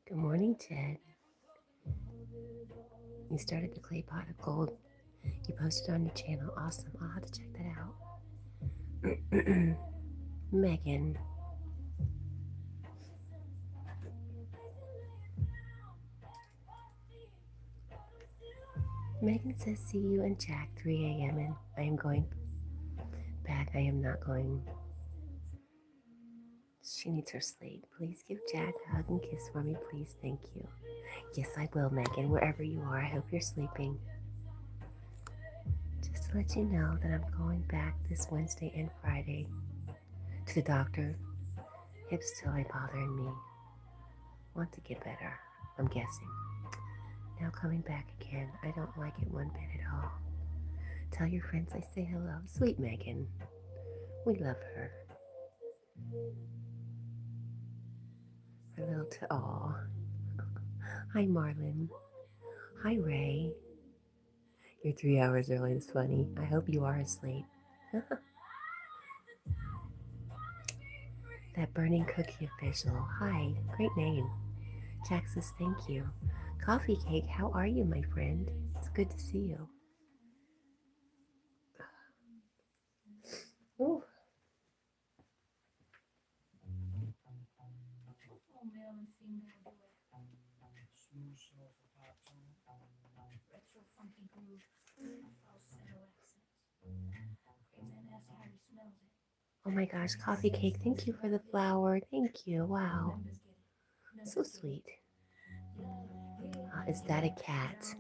Good morning, Ted. You started the clay pot of gold. You posted on your channel. Awesome. I'll have to check that out. Megan. Megan says, see you and Jack 3 a.m. and I am going back. I am not going. She needs her sleep. Please give Jack a hug and kiss for me, please. Thank you. Yes, I will, Megan. Wherever you are, I hope you're sleeping. Just to let you know that I'm going back this Wednesday and Friday to the doctor. Hips still are bothering me. Want to get better, I'm guessing. Now coming back again. I don't like it one bit at all. Tell your friends I say hello. Sweet Megan. We love her. Our little aw. Hi, Marlon. Hi, Ray. You're 3 hours early. It's funny. I hope you are asleep. That burning cookie official. Hi. Great name. Jack says thank you. Coffee Cake, how are you, my friend? It's good to see you. Ooh. Oh my gosh, Coffee Cake, thank you for the flower. Thank you. Wow. So sweet. Is that a cat?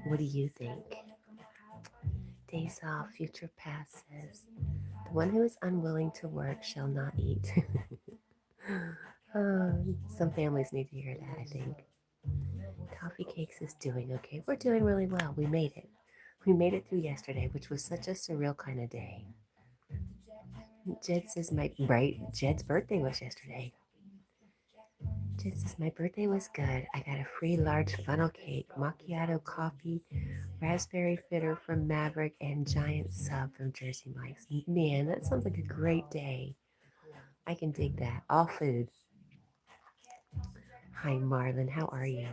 What do you think? Days off, future passes. The one who is unwilling to work shall not eat. Some families need to hear that, I think. Coffee Cakes is doing okay. We're doing really well. We made it. We made it through yesterday, which was such a surreal kind of day. Jed says Jed's birthday was yesterday. Jed says my birthday was good. I got a free large funnel cake, macchiato coffee, raspberry fritter from Maverick, and giant sub from Jersey Mike's. Man, that sounds like a great day. I can dig that. All food. Hi, Marlon. How are you?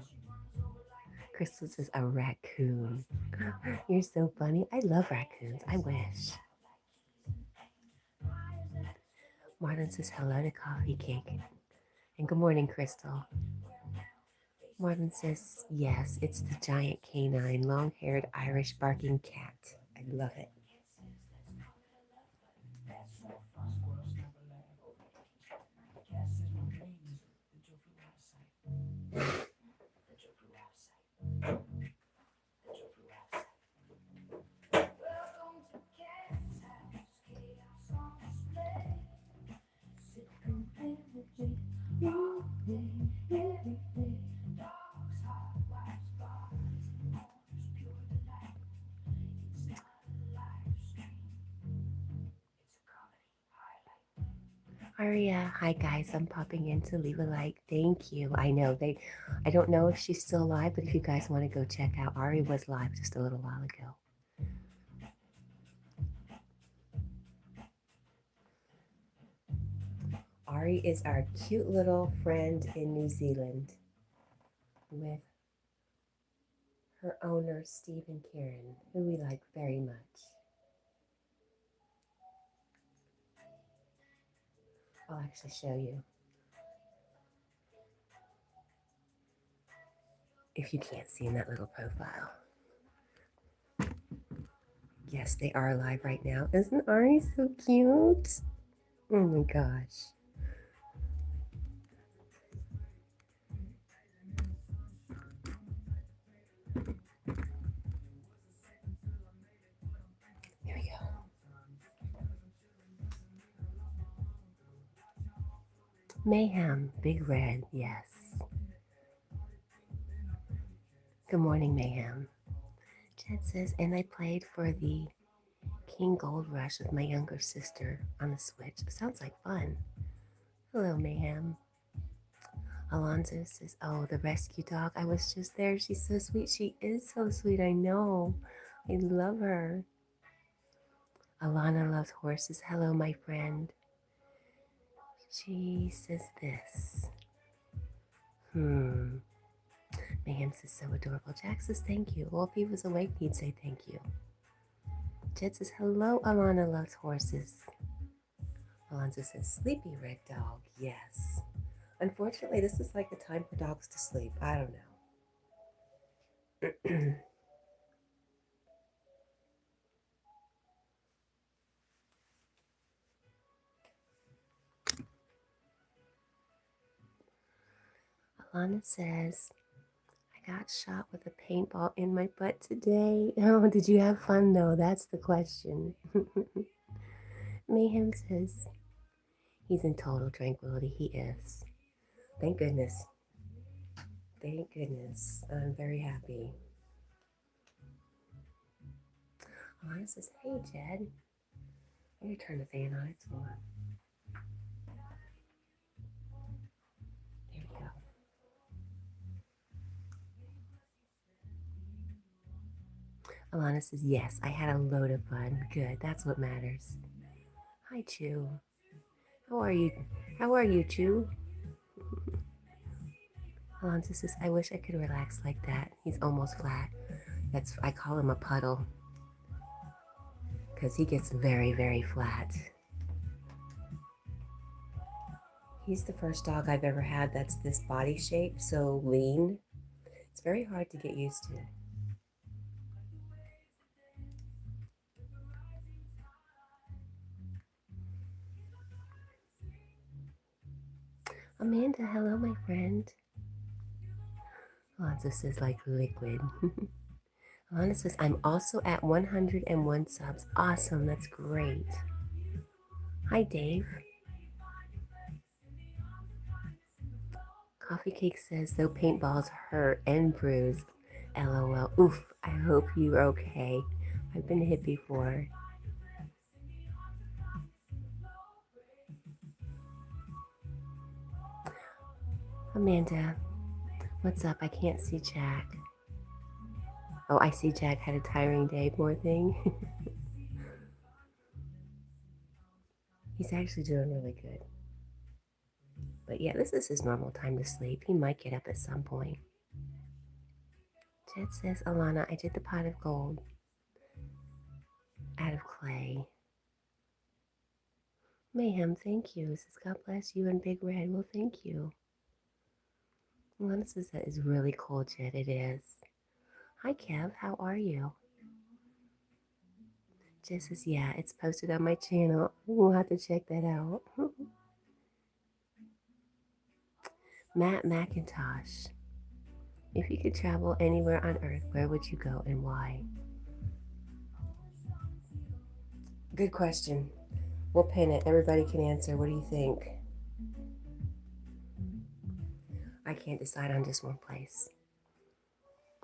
Crystal says a raccoon. You're so funny. I love raccoons. I wish. Marlon says hello to Coffee Cake. And good morning, Crystal. Marlon says, yes, it's the giant canine, long-haired Irish barking cat. I love it. Aria, hi guys, I'm popping in to leave a like. Thank you. I know I don't know if she's still live, but if you guys want to go check out, Ari was live just a little while ago. Ari is our cute little friend in New Zealand with her owners, Steve and Karen, who we like very much. I'll actually show you. If you can't see in that little profile. Yes, they are live right now. Isn't Ari so cute? Oh my gosh. Here we go. Mayhem, Big Red, yes. Good morning, Mayhem. Chad says, and I played for the King Gold Rush with my younger sister on the Switch. Sounds like fun. Hello, Mayhem. Alonzo says, oh, the rescue dog. I was just there. She's so sweet. She is so sweet. I know. I love her. Alana loves horses. Hello, my friend. She says this. Mayhem says, so adorable. Jack says, thank you. Well, if he was awake, he'd say thank you. Jed says, hello, Alana loves horses. Alonzo says, sleepy red dog. Yes. Unfortunately, this is like the time for dogs to sleep. I don't know. Alana says, I got shot with a paintball in my butt today. Oh, did you have fun though? That's the question. Mayhem says, he's in total tranquility. He is. Thank goodness. Thank goodness. I'm very happy. Alana says, hey, Jed. I'm going to turn the fan on. It's warm. There we go. Alana says, yes, I had a load of fun. Good. That's what matters. Hi, Chew. How are you? How are you, Chew? Alonzo says, I wish I could relax like that. He's almost flat. I call him a puddle because he gets very, very flat. He's the first dog I've ever had that's this body shape, so lean. It's very hard to get used to. Amanda, hello, my friend. Alonzo says, like liquid. Alana says, I'm also at 101 subs. Awesome, that's great. Hi, Dave. Coffee Cake says, though paintballs hurt and bruise. LOL. Oof, I hope you're okay. I've been hit before. Amanda, what's up? I can't see Jack. Oh, I see Jack had a tiring day. Poor thing. He's actually doing really good. But yeah, this is his normal time to sleep. He might get up at some point. Jed says, Alana, I did the pot of gold out of clay. Mayhem, thank you. Says, God bless you and Big Red. Well, thank you. Alana says, that is really cool, Jed. It is. Hi, Kev. How are you? Jed says, yeah, it's posted on my channel. We'll have to check that out. Matt McIntosh. If you could travel anywhere on earth, where would you go and why? Good question. We'll pin it. Everybody can answer. What do you think? I can't decide on just one place.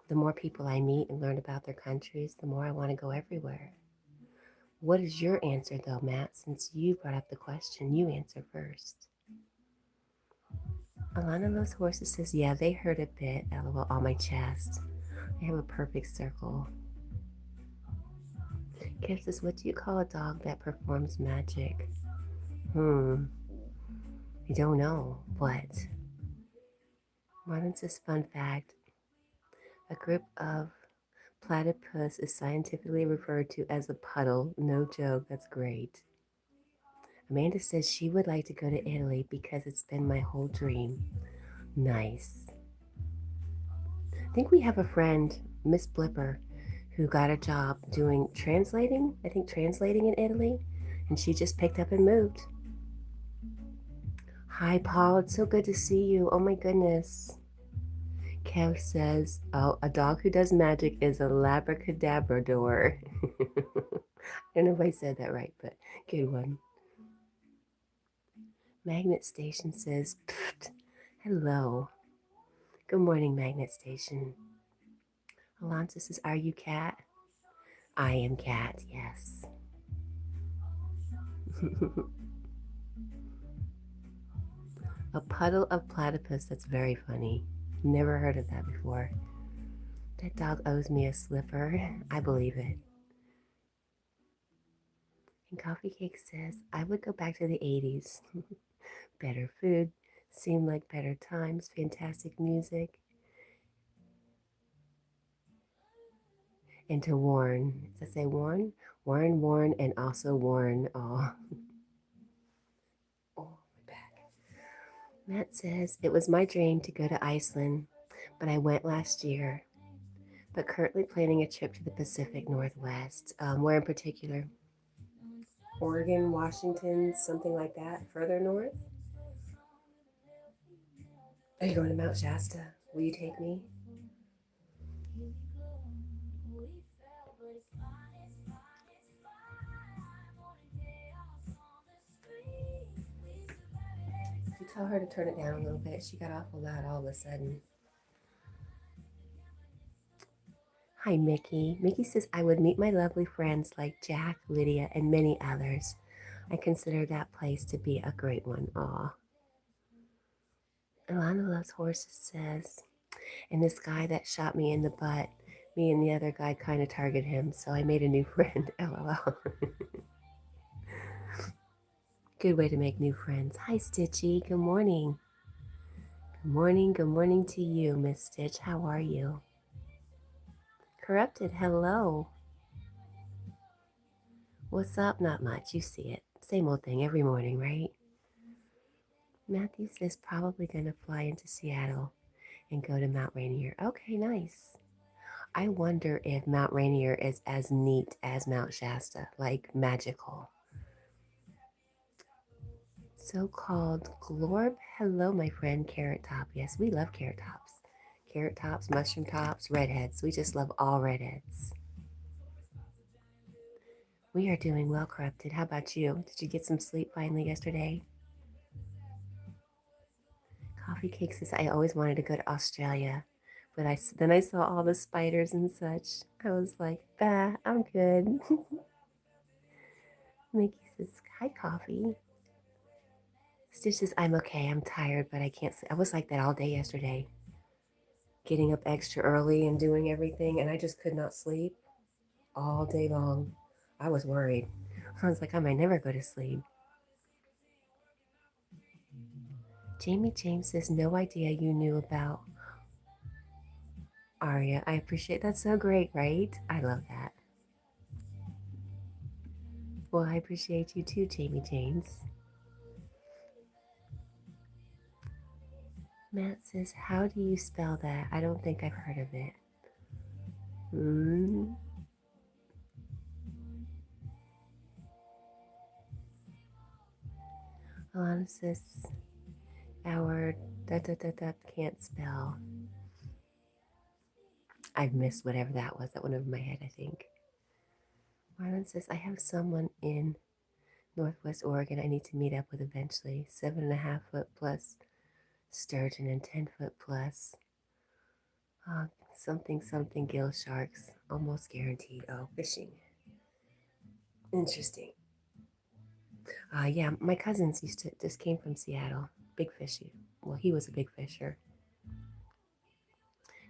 The more people I meet and learn about their countries, the more I want to go everywhere. What is your answer though, Matt? Since you brought up the question, you answer first. Alana loves horses says, yeah, they hurt a bit. LOL on my chest. I have a perfect circle. Kev says, what do you call a dog that performs magic? I don't know, but Marlon says, fun fact, a group of platypus is scientifically referred to as a puddle. No joke, that's great. Amanda says she would like to go to Italy because it's been my whole dream. Nice. I think we have a friend, Miss Blipper, who got a job doing translating, I think translating in Italy, and she just picked up and moved. Hi, Paul. It's so good to see you. Oh my goodness. Kev says, oh, a dog who does magic is a labracadabrador. I don't know if I said that right, but good one. Magnet Station says, hello. Good morning, Magnet Station. Alonso says, are you Cat? I am Cat, yes. A puddle of platypus, that's very funny. Never heard of that before. That dog owes me a slipper. I believe it. And Coffee Cake says, I would go back to the 80s. Better food, seemed like better times, fantastic music. And to warn, does it say warn? Warn, and also warn. Oh, my back. Matt says, it was my dream to go to Iceland, but I went last year. But currently planning a trip to the Pacific Northwest. Where in particular? Oregon, Washington, something like that, further north? Are you going to Mount Shasta? Will you take me? You tell her to turn it down a little bit. She got awful loud all of a sudden. Hi, Mickey. Mickey says, I would meet my lovely friends like Jack, Lydia, and many others. I consider that place to be a great one. Aw. Alana Loves Horses says, and this guy that shot me in the butt, me and the other guy kind of targeted him, so I made a new friend. LOL. Good way to make new friends. Hi, Stitchy. Good morning. Good morning to you, Miss Stitch. How are you? Corrupted, hello. What's up? Not much. You see it. Same old thing every morning, right? Matthew says probably gonna fly into Seattle and go to Mount Rainier. Okay, nice. I wonder if Mount Rainier is as neat as Mount Shasta, like magical. So-called Glorb. Hello, my friend Carrot Top. Yes, we love carrot tops. Carrot tops, mushroom tops, redheads. We just love all redheads. We are doing well, Corrupted. How about you? Did you get some sleep finally yesterday? Coffee Cake says, I always wanted to go to Australia, but then I saw all the spiders and such. I was like, bah, I'm good. Mickey says, hi, Coffee. Stitch says, I'm okay. I'm tired, but I can't sleep. I was like that all day yesterday, getting up extra early and doing everything, and I just could not sleep all day long. I was worried. I was like, I might never go to sleep. Jamie James says, no idea you knew about Aria. I appreciate that. So great, right? I love that. Well, I appreciate you too, Jamie James. Matt says, how do you spell that? I don't think I've heard of it. Alana says, our can't spell. I've missed whatever that was. That went over my head, I think. Marlon says, I have someone in Northwest Oregon I need to meet up with eventually. 7.5 foot plus sturgeon and 10 foot plus something gill sharks. Almost guaranteed. Oh, fishing. Interesting. Yeah, my cousins just came from Seattle. Big fishy. Well, he was a big fisher.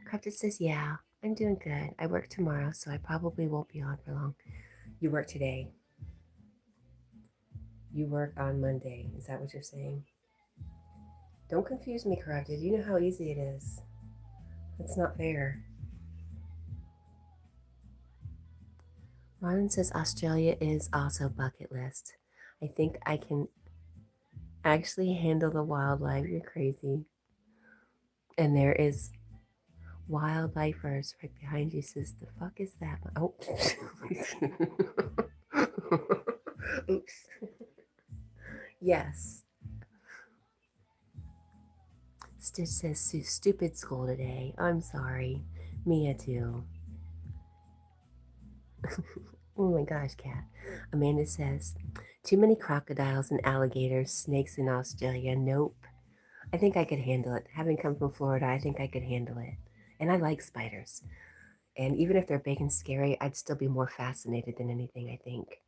Crafted says, yeah, I'm doing good. I work tomorrow, so I probably won't be on for long. You work today. You work on Monday. Is that what you're saying? Don't confuse me, Corrupted. You know how easy it is. It's not fair. Marlon says Australia is also bucket list. I think I can actually handle the wildlife. You're crazy. And there is wildlifers right behind you. Says, the fuck is that? Oh. Oops. Yes. Stitch says, stupid school today. I'm sorry. Mia too. Oh my gosh, Cat. Amanda says, too many crocodiles and alligators, snakes in Australia. Nope. I think I could handle it. Having come from Florida, I think I could handle it. And I like spiders. And even if they're big and scary, I'd still be more fascinated than anything, I think.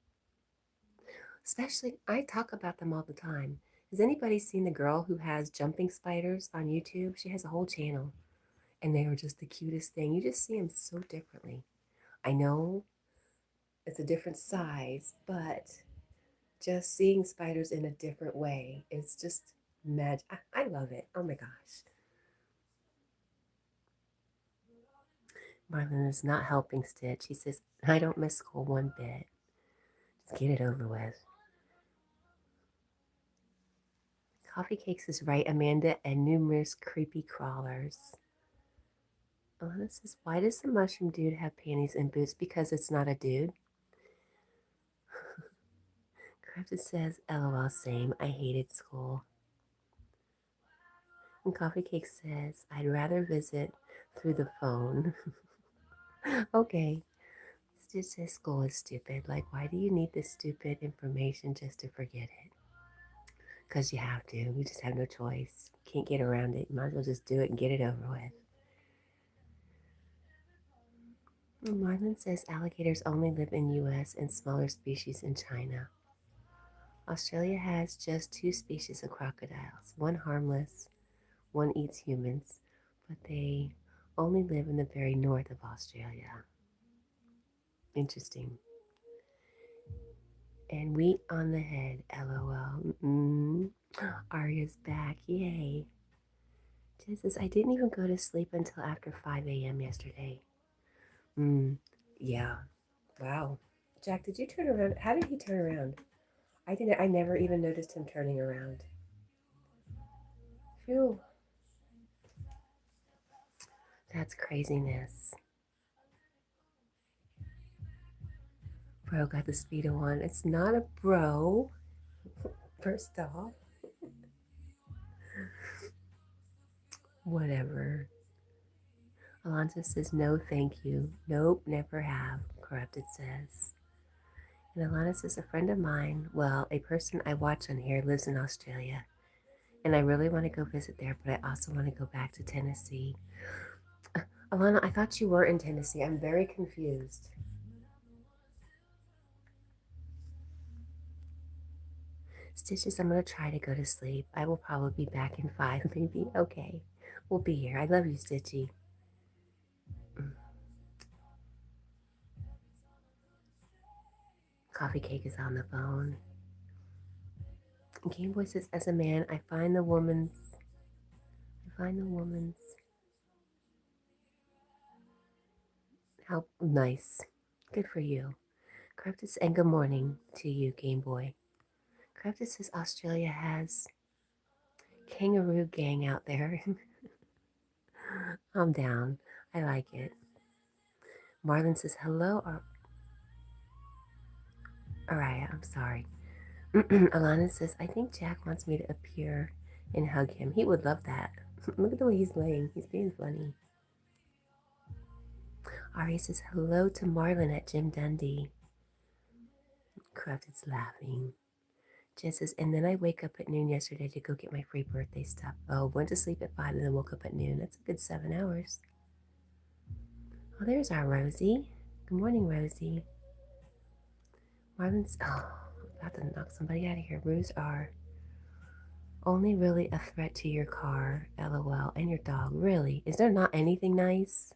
Especially, I talk about them all the time. Has anybody seen the girl who has jumping spiders on YouTube? She has a whole channel. And they are just the cutest thing. You just see them so differently. I know it's a different size, but just seeing spiders in a different way is just magic. I love it. Oh my gosh. Marlon is not helping Stitch. He says, I don't miss school one bit. Just get it over with. Coffee Cakes is right, Amanda, and numerous creepy crawlers. Alana says, why does the mushroom dude have panties and boots? Because it's not a dude. Crafted says, LOL, same. I hated school. And Coffee Cake says, I'd rather visit through the phone. Okay. Stitch says school is stupid. Like, why do you need this stupid information just to forget it? Because you have to. You just have no choice. Can't get around it. You might as well just do it and get it over with. Marlon says alligators only live in U.S. and smaller species in China. Australia has just 2 species of crocodiles. One harmless, one eats humans, but they only live in the very north of Australia. Interesting. And wheat on the head, LOL. Arya's back, yay. Jesus, I didn't even go to sleep until after 5 a.m. yesterday. Yeah. Wow. Jack, did you turn around? How did he turn around? I never even noticed him turning around. Phew. That's craziness. Bro got the Speedo on. It's not a bro. First off. Whatever. Alonso says, no, thank you. Nope, never have. Corrupted says. And Alana says, a friend of mine, well, a person I watch on here lives in Australia. And I really want to go visit there, but I also want to go back to Tennessee. Alana, I thought you were in Tennessee. I'm very confused. Stitches, I'm going to try to go to sleep. I will probably be back in 5, maybe. Okay. We'll be here. I love you, Stitchy. Coffee Cake is on the phone. Game Boy says, as a man, I find the woman's. How nice. Good for you. Craftus, and good morning to you, Game Boy. Craftus says Australia has kangaroo gang out there. I'm down. I like it. Marlon says hello. Alright, I'm sorry. Alana says, I think Jack wants me to appear and hug him. He would love that. Look at the way he's laying. He's being funny. Ari says hello to Marlon at Jim Dundee. Crafted's laughing. Jen says, and then I wake up at noon yesterday to go get my free birthday stuff. Oh, went to sleep at 5 and then woke up at noon. That's a good 7 hours. Oh, there's our Rosie. Good morning, Rosie. Marlon's, about to knock somebody out of here. Roos are only really a threat to your car, lol, and your dog. Really? Is there not anything nice?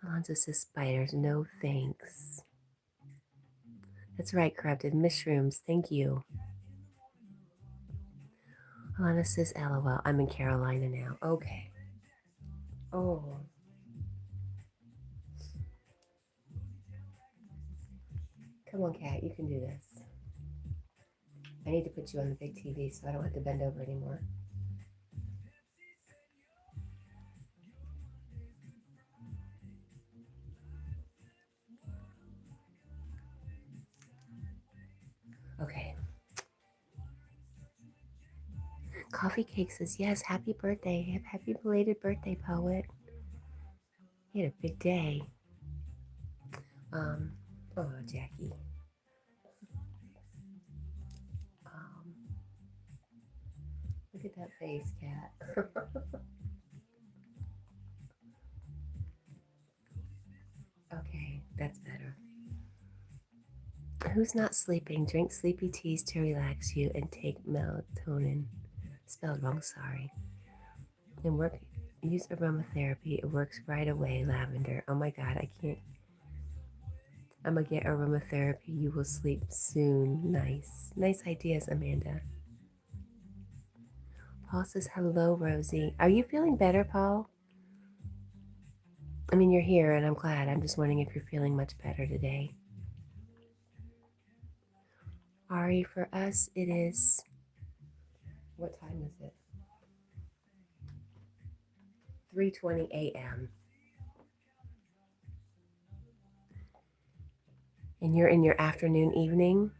Alonzo says spiders. No thanks. That's right, corrupted. Mushrooms. Thank you. Alana says lol. I'm in Carolina now. Okay. Oh. Come on, Cat. You can do this. I need to put you on the big TV so I don't have to bend over anymore. Okay. Coffee Cake says, yes, happy birthday. Happy belated birthday, poet. He had a big day. Oh, Jackie. Look at that face, Cat. Okay, that's better. Who's not sleeping? Drink sleepy teas to relax you and take melatonin. Spelled wrong, sorry. And use aromatherapy. It works right away, lavender. Oh my God, I can't. I'm gonna get aromatherapy. You will sleep soon. Nice. Nice ideas, Amanda. Paul says, hello, Rosie. Are you feeling better, Paul? I mean, you're here and I'm glad. I'm just wondering if you're feeling much better today. Ari, for us, it is. What time is it? 3:20 a.m. And you're in your afternoon, evening?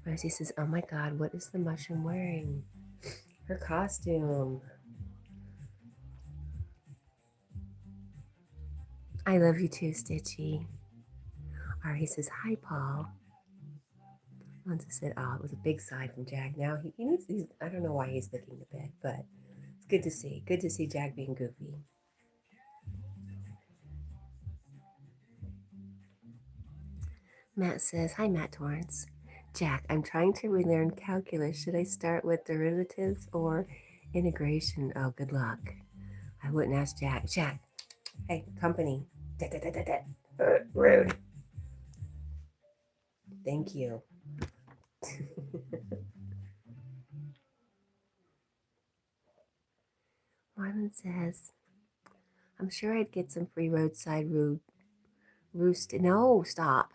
Rosie says, oh my God, what is the mushroom wearing? Her costume. I love you too, Stitchy. Ari says, hi, Paul. Lonzo said, oh, it was a big sigh from Jag. Now he needs these. I don't know why he's licking the bed, but it's good to see. Good to see Jag being goofy. Matt says, hi, Matt Torrance. Jack, I'm trying to relearn calculus. Should I start with derivatives or integration? Oh, good luck. I wouldn't ask Jack. Jack, hey, company. Rude. Thank you. Marlon says, I'm sure I'd get some free roadside roost. No, stop.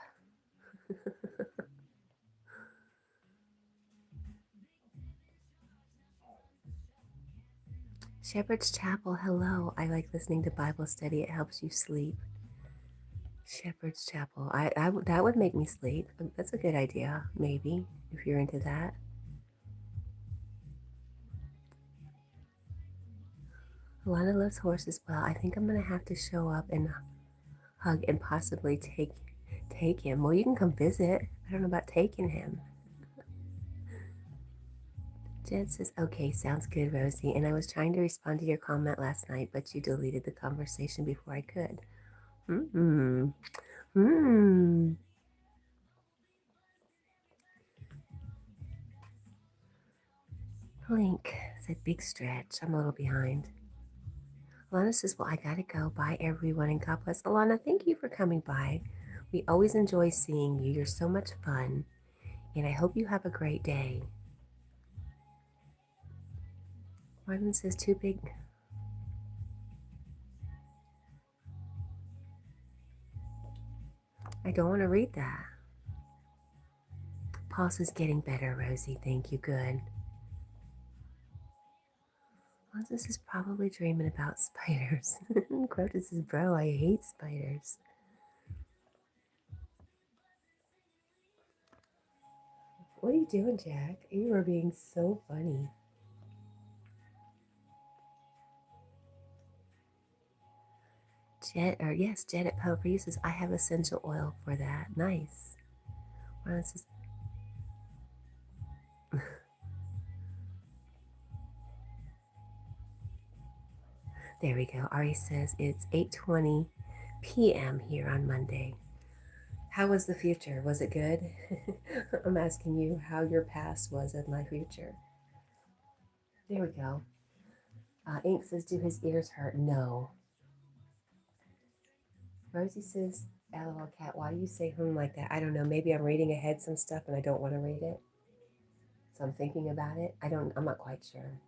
Shepherd's Chapel, hello. I like listening to Bible study. It helps you sleep. Shepherd's Chapel. That would make me sleep. That's a good idea, maybe, if you're into that. Alana loves horses. Well, I think I'm gonna have to show up and hug and possibly take him. Well, you can come visit. I don't know about taking him. Jed says, okay, sounds good, Rosie. And I was trying to respond to your comment last night, but you deleted the conversation before I could. Link said, big stretch. I'm a little behind. Alana says, well, I gotta go. Bye, everyone, and God bless. Alana, thank you for coming by. We always enjoy seeing you. You're so much fun, and I hope you have a great day. Marlon says, too big. I don't want to read that. Paul says, getting better, Rosie. Thank you. Good. Moses is probably dreaming about spiders. Crotus says, bro, I hate spiders. What are you doing, Jack? You are being so funny. Jet at Poetry says, I have essential oil for that. Nice. Marlon says, there we go. Ari says it's 8:20 p.m. here on Monday. How was the future? Was it good? I'm asking you how your past was in my future. There we go. Ink says, do his ears hurt? No. Rosie says, LOL cat, why do you say like that? I don't know. Maybe I'm reading ahead some stuff and I don't want to read it. So I'm thinking about it. I'm not quite sure.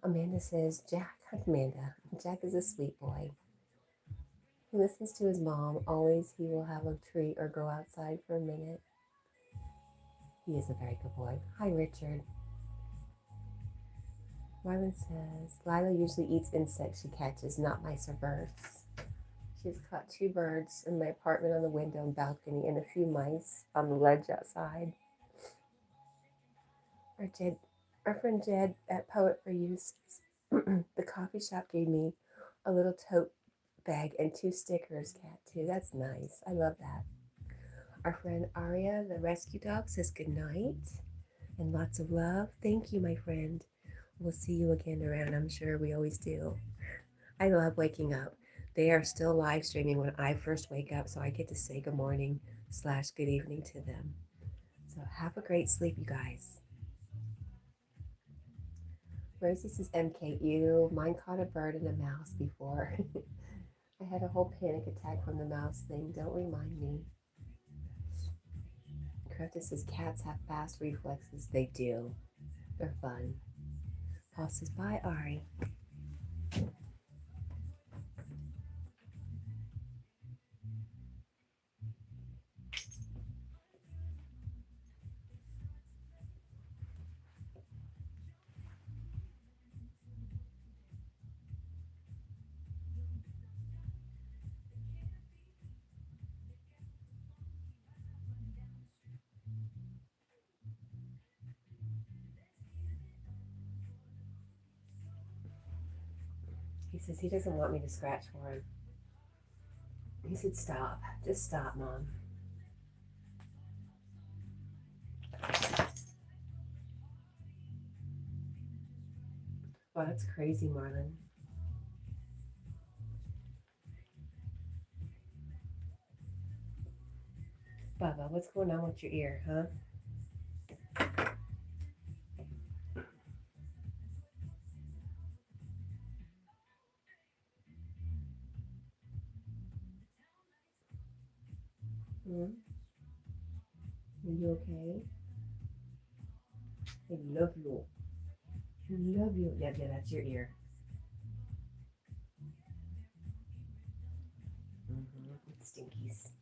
Amanda says, Jack, Amanda, Jack is a sweet boy. He listens to his mom. Always he will have a treat or go outside for a minute. He is a very good boy. Hi, Richard. Marlon says, Lila usually eats insects she catches, not mice or birds. She's caught 2 birds in my apartment on the window and balcony and a few mice on the ledge outside. Our friend Jed at Poet for You says, the coffee shop gave me a little tote bag and 2 stickers, cat too. That's nice. I love that. Our friend Aria, the rescue dog, says good night and lots of love. Thank you, my friend. We'll see you again around. I'm sure we always do. I love waking up. They are still live streaming when I first wake up, so I get to say good morning / good evening to them. So have a great sleep, you guys. Rosie says MKU. Mine caught a bird and a mouse before. I had a whole panic attack from the mouse thing. Don't remind me. Crafty says cats have fast reflexes. They do. They're fun. Paul says bye, Ari. He says he doesn't want me to scratch for him. He said stop. Just stop, Mom. Wow, that's crazy, Marlon. Bubba, what's going on with your ear, huh? Hmm? Are you okay? I love you. I love you. Yeah, that's your ear. Mm-hmm. Stinkies.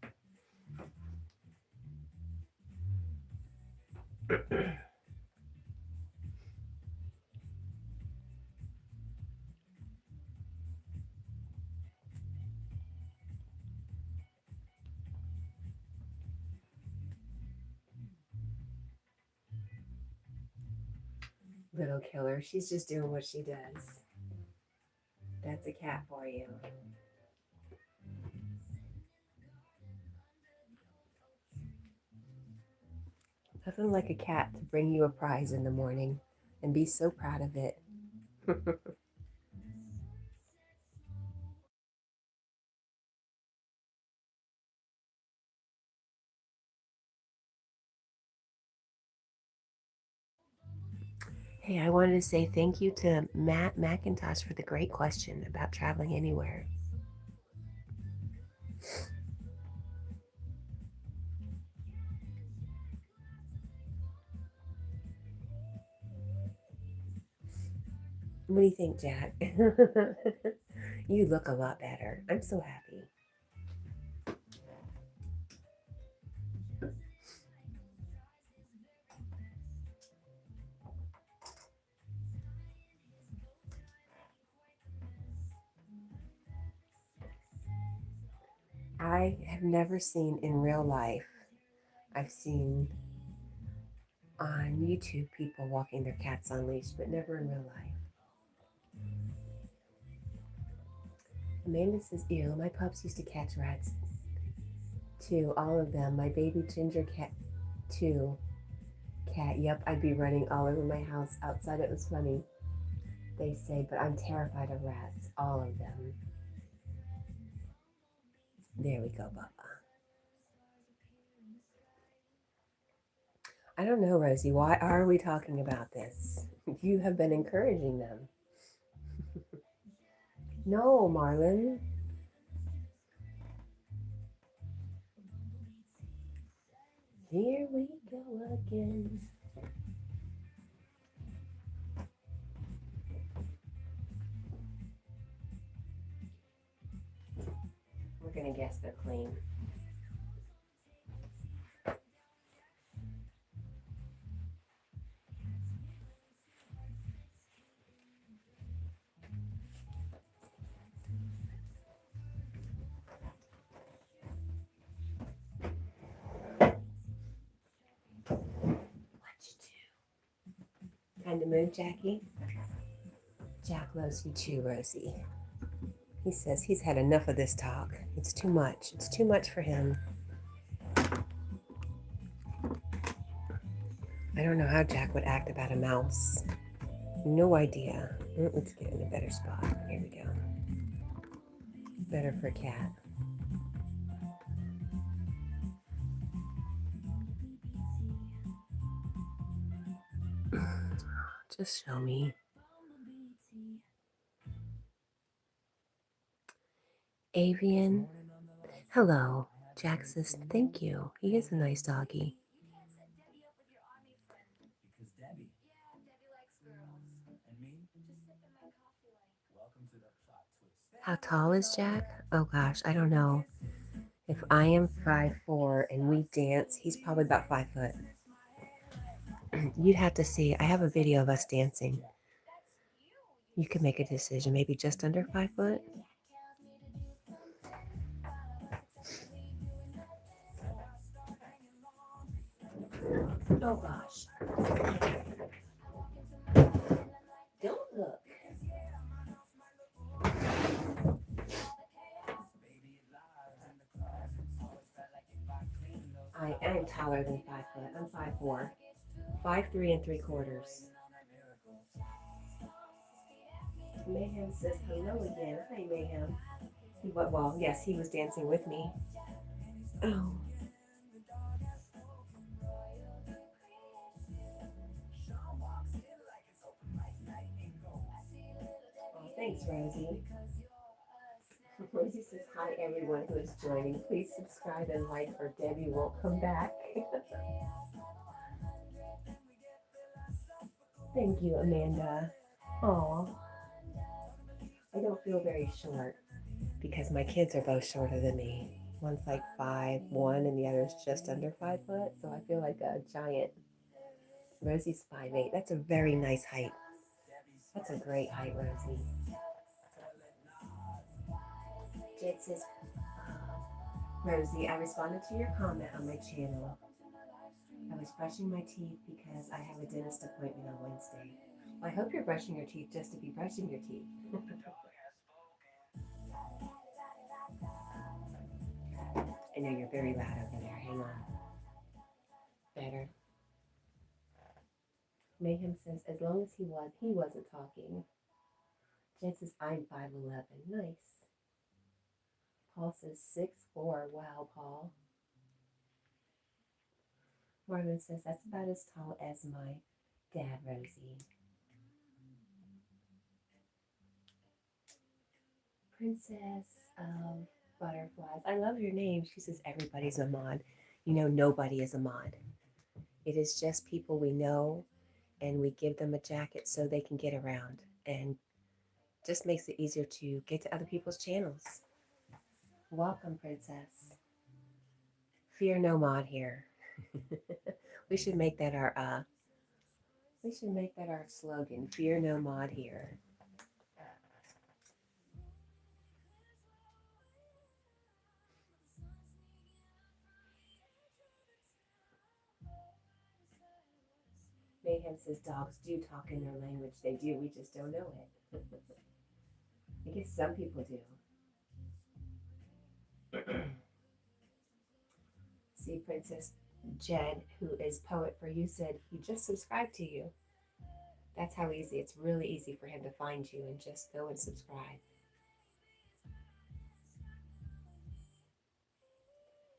Little killer. She's just doing what she does. That's a cat for you. Nothing like a cat to bring you a prize in the morning and be so proud of it. Hey, I wanted to say thank you to Matt McIntosh for the great question about traveling anywhere. What do you think, Jack? You look a lot better. I'm so happy. I have never seen in real life. I've seen on YouTube people walking their cats on leash, but never in real life. Amanda says, ew, my pups used to catch rats too, all of them. My baby ginger cat too. Cat, yep, I'd be running all over my house outside. It was funny. They say, but I'm terrified of rats, all of them. There we go, Bubba. I don't know, Rosie. Why are we talking about this? You have been encouraging them. No, Marlon. Here we go again. We're going to guess they're clean. Kind of mood, Jackie? Jack loves you too, Rosie. He says he's had enough of this talk. It's too much. It's too much for him. I don't know how Jack would act about a mouse. No idea. Let's get in a better spot. Here we go. Better for a cat. Just show me. Avian. Hello. Jack says thank you. He is a nice doggy. How tall is Jack? Oh gosh, I don't know. If I am 5'4" and we dance, he's probably about 5 foot. You'd have to see. I have a video of us dancing. You can make a decision. Maybe just under 5 foot. Oh gosh. Don't look. I am taller than 5 foot. I'm 5'4". 5'3" and 3/4. Mayhem says hello again. Hi, Mayhem. Well, yes, he was dancing with me. Oh. Thanks, Rosie. Rosie says, hi, everyone who is joining. Please subscribe and like or Debbie won't come back. Thank you, Amanda. Aw. I don't feel very short because my kids are both shorter than me. One's like 5'1" and the other's just under 5 foot, so I feel like a giant. Rosie's 5'8". That's a very nice height. That's a great height, Rosie. Jed says, Rosie, I responded to your comment on my channel. I was brushing my teeth because I have a dentist appointment on Wednesday. Well, I hope you're brushing your teeth just to be brushing your teeth. I know you're very loud over there. Hang on. Better. Mayhem says, as long as he wasn't talking. Jen says, I'm 5'11". Nice. Paul says 6'4". Wow, Paul. Marvin says, that's about as tall as my dad, Rosie. Princess of Butterflies. I love your name. She says, everybody's a mod. You know, nobody is a mod. It is just people we know, and we give them a jacket so they can get around. And just makes it easier to get to other people's channels. Welcome, Princess. Fear no mod here. We should make that our slogan. Fear no mod here. Mayhem says dogs do talk in their language. They do. We just don't know it. I guess some people do. See, Princess Jed, who is Poet for You, said he just subscribed to you. That's how easy, it's really easy for him to find you and just go and subscribe.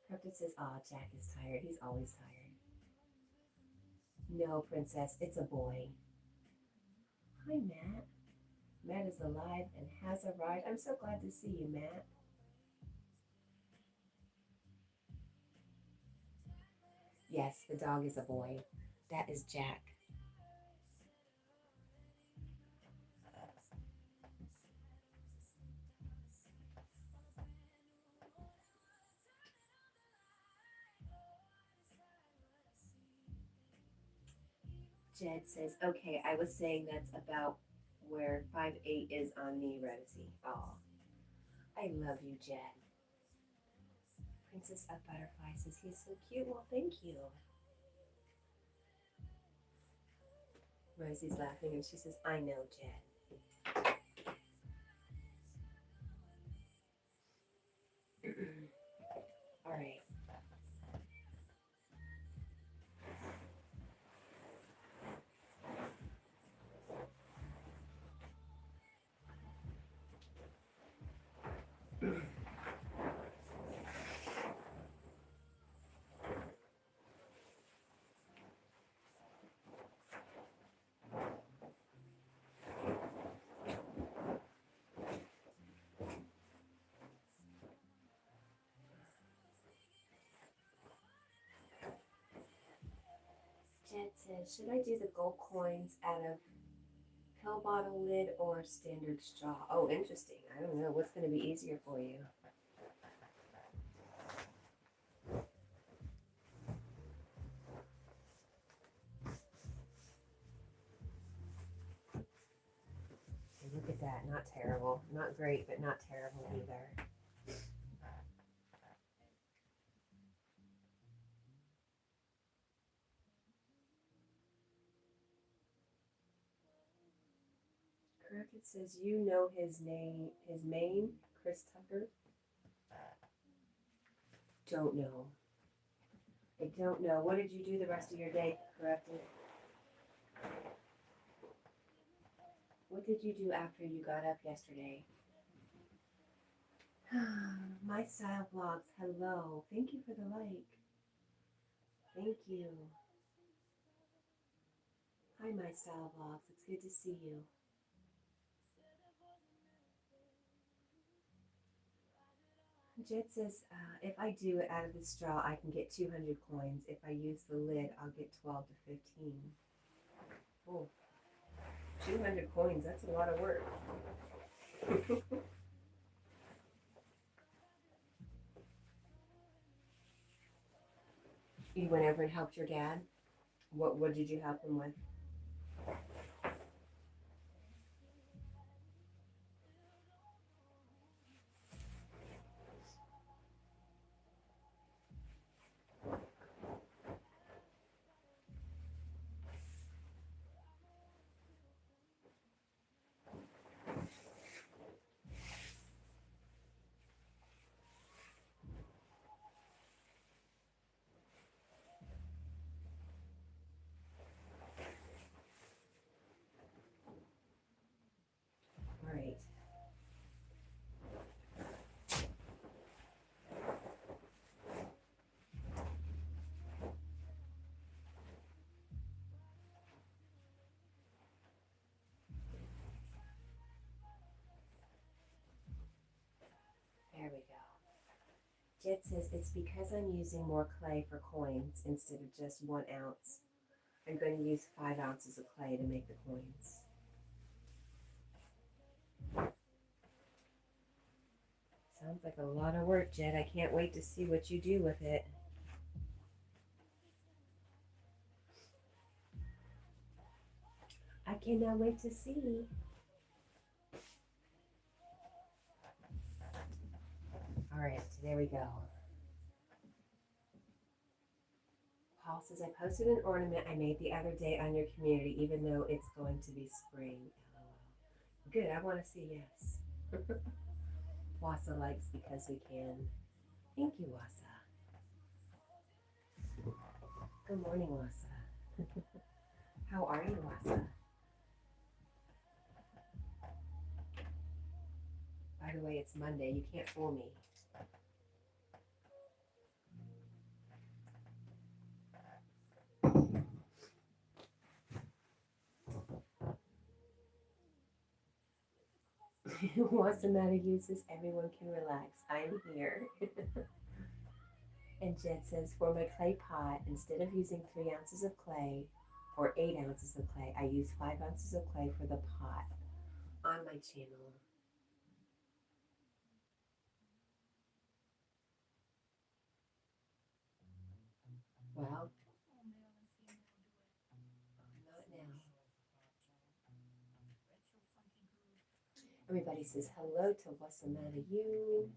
Cryptid says, "Aw, Jack is tired. He's always tired." No, Princess, it's a boy. Hi, Matt. Matt is alive and has arrived. I'm so glad to see you, Matt. Yes, the dog is a boy. That is Jack. Jed says, "Okay, I was saying that's about where 5'8" is on the Rosy." Oh, I love you, Jed. Princess of Butterfly says, "He's so cute." Well, thank you. Rosie's laughing and she says, "I know, Jed." All right. Jed says, "Should I do the gold coins out of pill bottle lid or standard straw?" Oh, interesting. I don't know. What's going to be easier for you? And look at that. Not terrible. Not great, but not terrible either. Corrected says, "You know his name, his name, Chris Tucker." Don't know. I don't know. What did you do the rest of your day, Corrected? What did you do after you got up yesterday? My Style Vlogs, hello. Thank you for the like. Thank you. Hi, My Style Vlogs. It's good to see you. Jed says, "If I do it out of the straw, I can get 200 coins. If I use the lid, I'll get 12 to 15. Oh, 200 coins. That's a lot of work. You went over and helped your dad? What did you help him with? All right. There we go. Jed says, "It's because I'm using more clay for coins instead of just 1 ounce. I'm going to use 5 ounces of clay to make the coins." Sounds like a lot of work, Jed. I can't wait to see what you do with it. I cannot wait to see. All right, there we go. Paul says, "I posted an ornament I made the other day on your community, even though it's going to be spring. LOL." Good, I want to see yes. Wasa likes because we can. Thank you, Wasa. Good morning, Wasa. How are you, Wasa? By the way, it's Monday. You can't fool me. What's the matter, uses? Everyone can relax. I'm here. And Jed says, for my clay pot, instead of using 3 ounces of clay or 8 ounces of clay, I use 5 ounces of clay for the pot on my channel. Well, not now. Everybody says hello to What's the Matter You.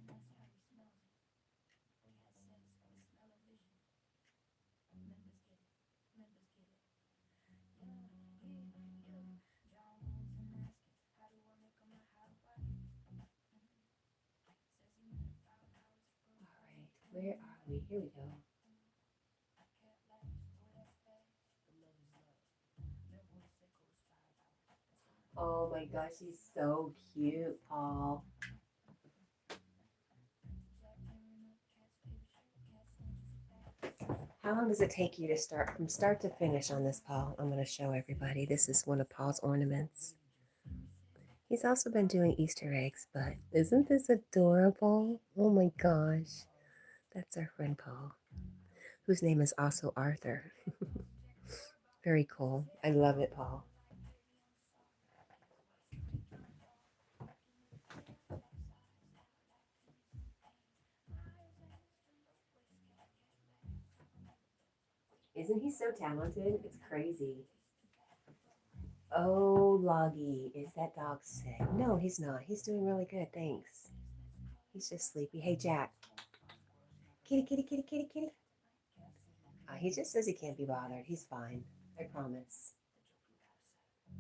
All right, where are we? Here we go. Oh my gosh, he's so cute, Paul. How long does it take you to start from start to finish on this, Paul? I'm going to show everybody. This is one of Paul's ornaments. He's also been doing Easter eggs, but isn't this adorable? Oh my gosh. That's our friend Paul, whose name is also Arthur. Very cool. I love it, Paul. Isn't he so talented? It's crazy. Oh, Loggy, is that dog sick? No, he's not. He's doing really good, thanks. He's just sleepy. Hey, Jack. Kitty, kitty, kitty, kitty, kitty. He just says he can't be bothered. He's fine. I promise.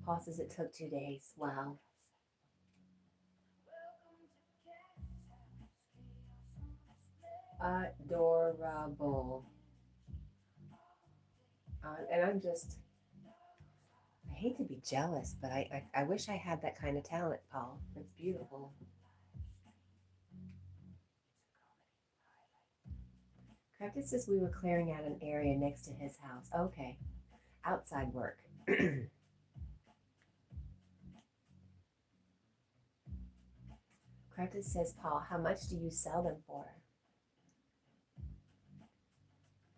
Paul says it took 2 days. Wow. Adorable. And I'm just, I hate to be jealous, but I wish I had that kind of talent, Paul. It's beautiful. Crafted says we were clearing out an area next to his house. Okay. Outside work. Crafted says, Paul, how much do you sell them for?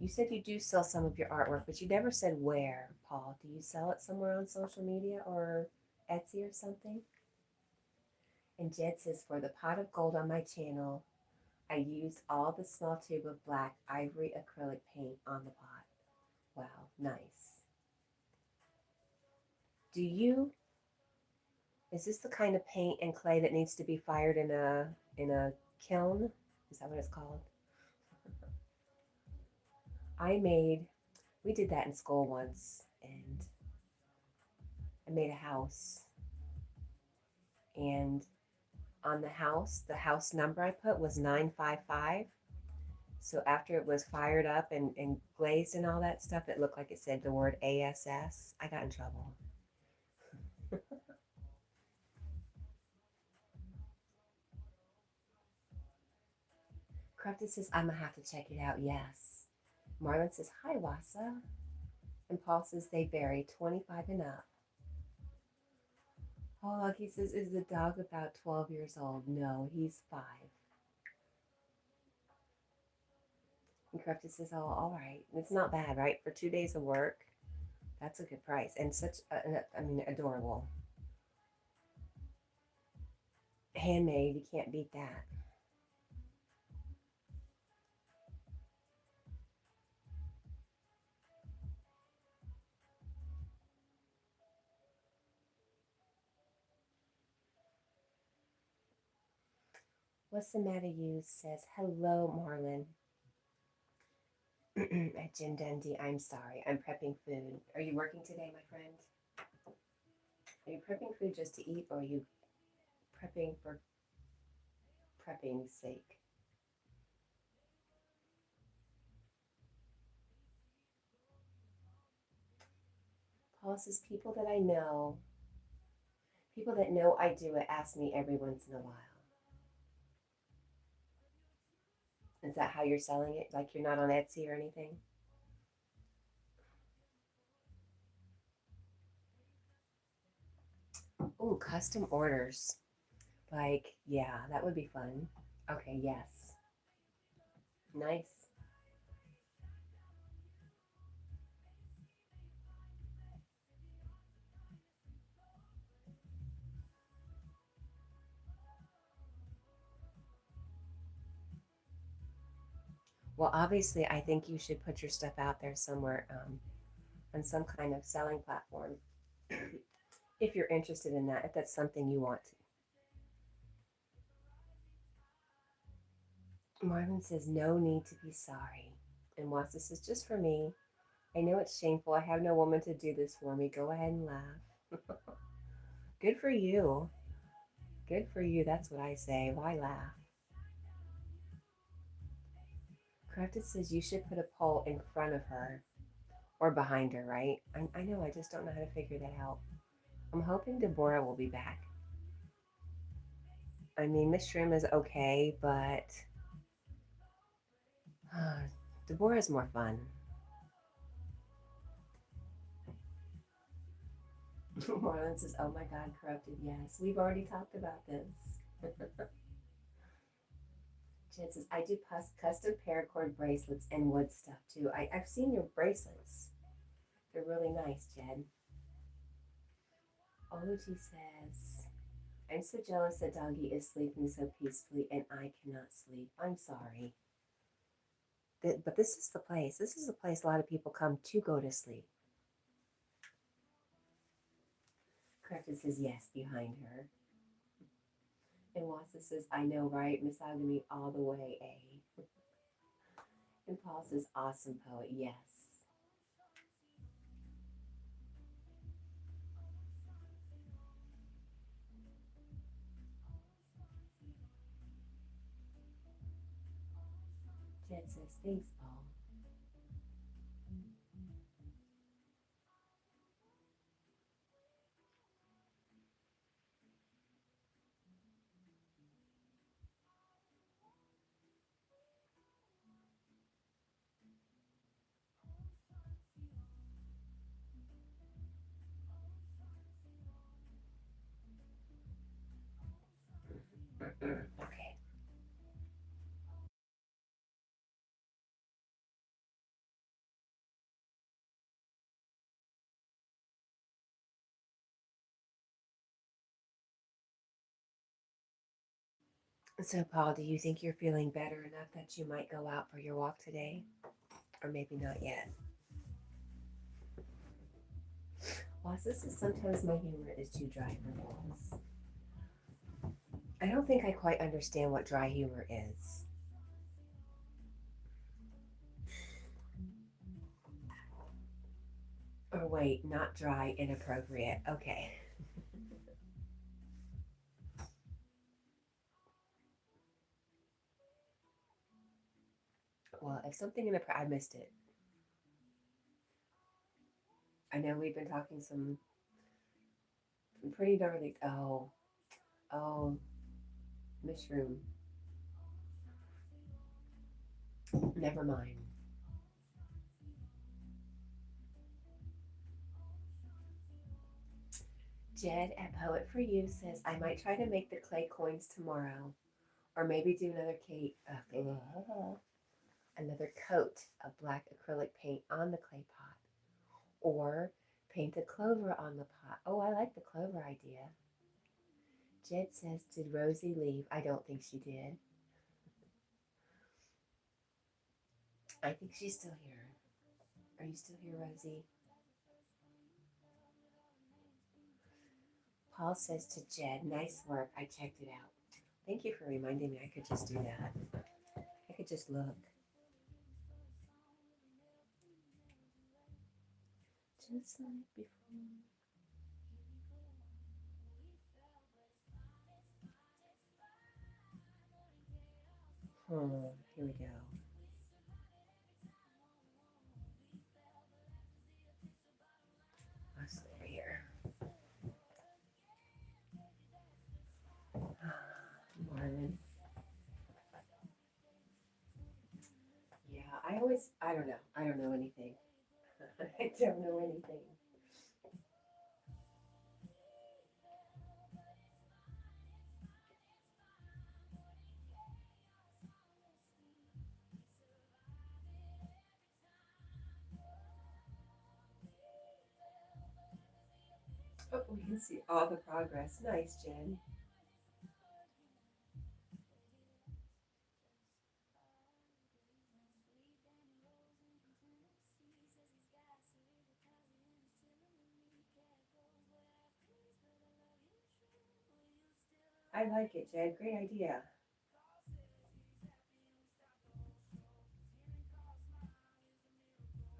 You said you do sell some of your artwork, but you never said where, Paul. Do you sell it somewhere on social media or Etsy or something? And Jed says, for the pot of gold on my channel, I used all the small tube of black ivory acrylic paint on the pot. Wow, nice. Is this the kind of paint and clay that needs to be fired in a kiln? Is that what it's called? We did that in school once, and I made a house. And on the house number I put was 955. So after it was fired up and glazed and all that stuff, it looked like it said the word ASS. I got in trouble. Corrupted says, I'm going to have to check it out. Yes. Marlon says, hi, Wasa. And Paul says, they vary 25 and up. Oh, he says, is the dog about 12 years old? No, he's 5. And Corrupted says, oh, all right. It's not bad, right? For 2 days of work, that's a good price. And adorable. Handmade, you can't beat that. What's the matter, you? Says, hello, Marlon. At Jim Dundee, I'm sorry. I'm prepping food. Are you working today, my friend? Are you prepping food just to eat, or are you prepping for prepping's sake? Paul says, people that know I do it ask me every once in a while. Is that how you're selling it? Like you're not on Etsy or anything? Oh, custom orders. Like, yeah, that would be fun. Okay, yes. Nice. Well, obviously, I think you should put your stuff out there somewhere on some kind of selling platform if you're interested in that, if that's something you want to. Marvin says, no need to be sorry. And Wasa says, just for me. I know it's shameful. I have no woman to do this for me. Go ahead and laugh. Good for you. Good for you. That's what I say. Why laugh? Crafted says you should put a pole in front of her or behind her, right? I know. I just don't know how to figure that out. I'm hoping Deborah will be back. I mean, Miss Shroom is okay, but Deborah is more fun. Marlon says, oh my God, corrupted. Yes, we've already talked about this. Jen says, I do custom paracord bracelets and wood stuff too. I've seen your bracelets. They're really nice, Jen. Oluchi says, I'm so jealous that Doggy is sleeping so peacefully and I cannot sleep. I'm sorry. But this is the place. This is the place a lot of people come to go to sleep. Crafton says, yes, behind her. And Wasa says, I know, right? Misogyny all the way, eh? And Paul says, awesome poet, yes. Jed says, thanks, Paul. Okay. So, Paul, do you think you're feeling better enough that you might go out for your walk today? Or maybe not yet? Wasa says, sometimes my humor is too dry for walks. I don't think I quite understand what dry humor is. Or wait, not dry, inappropriate. Okay. Well, if something I missed it. I know we've been talking some pretty gnarly. Oh, mushroom. Never mind. Jed at Poet for You says, I might try to make the clay coins tomorrow, or maybe do another coat of black acrylic paint on the clay pot, or paint a clover on the pot. Oh, I like the clover idea. Jed says, did Rosie leave? I don't think she did. I think she's still here. Are you still here, Rosie? Paul says to Jed, nice work. I checked it out. Thank you for reminding me I could just do that. I could just look. Just like before. Here we go. Let's over here. Marlin. I don't know. I don't know anything. I don't know anything. Oh, we can see all the progress. Nice, Jen. I like it, Jen. Great idea.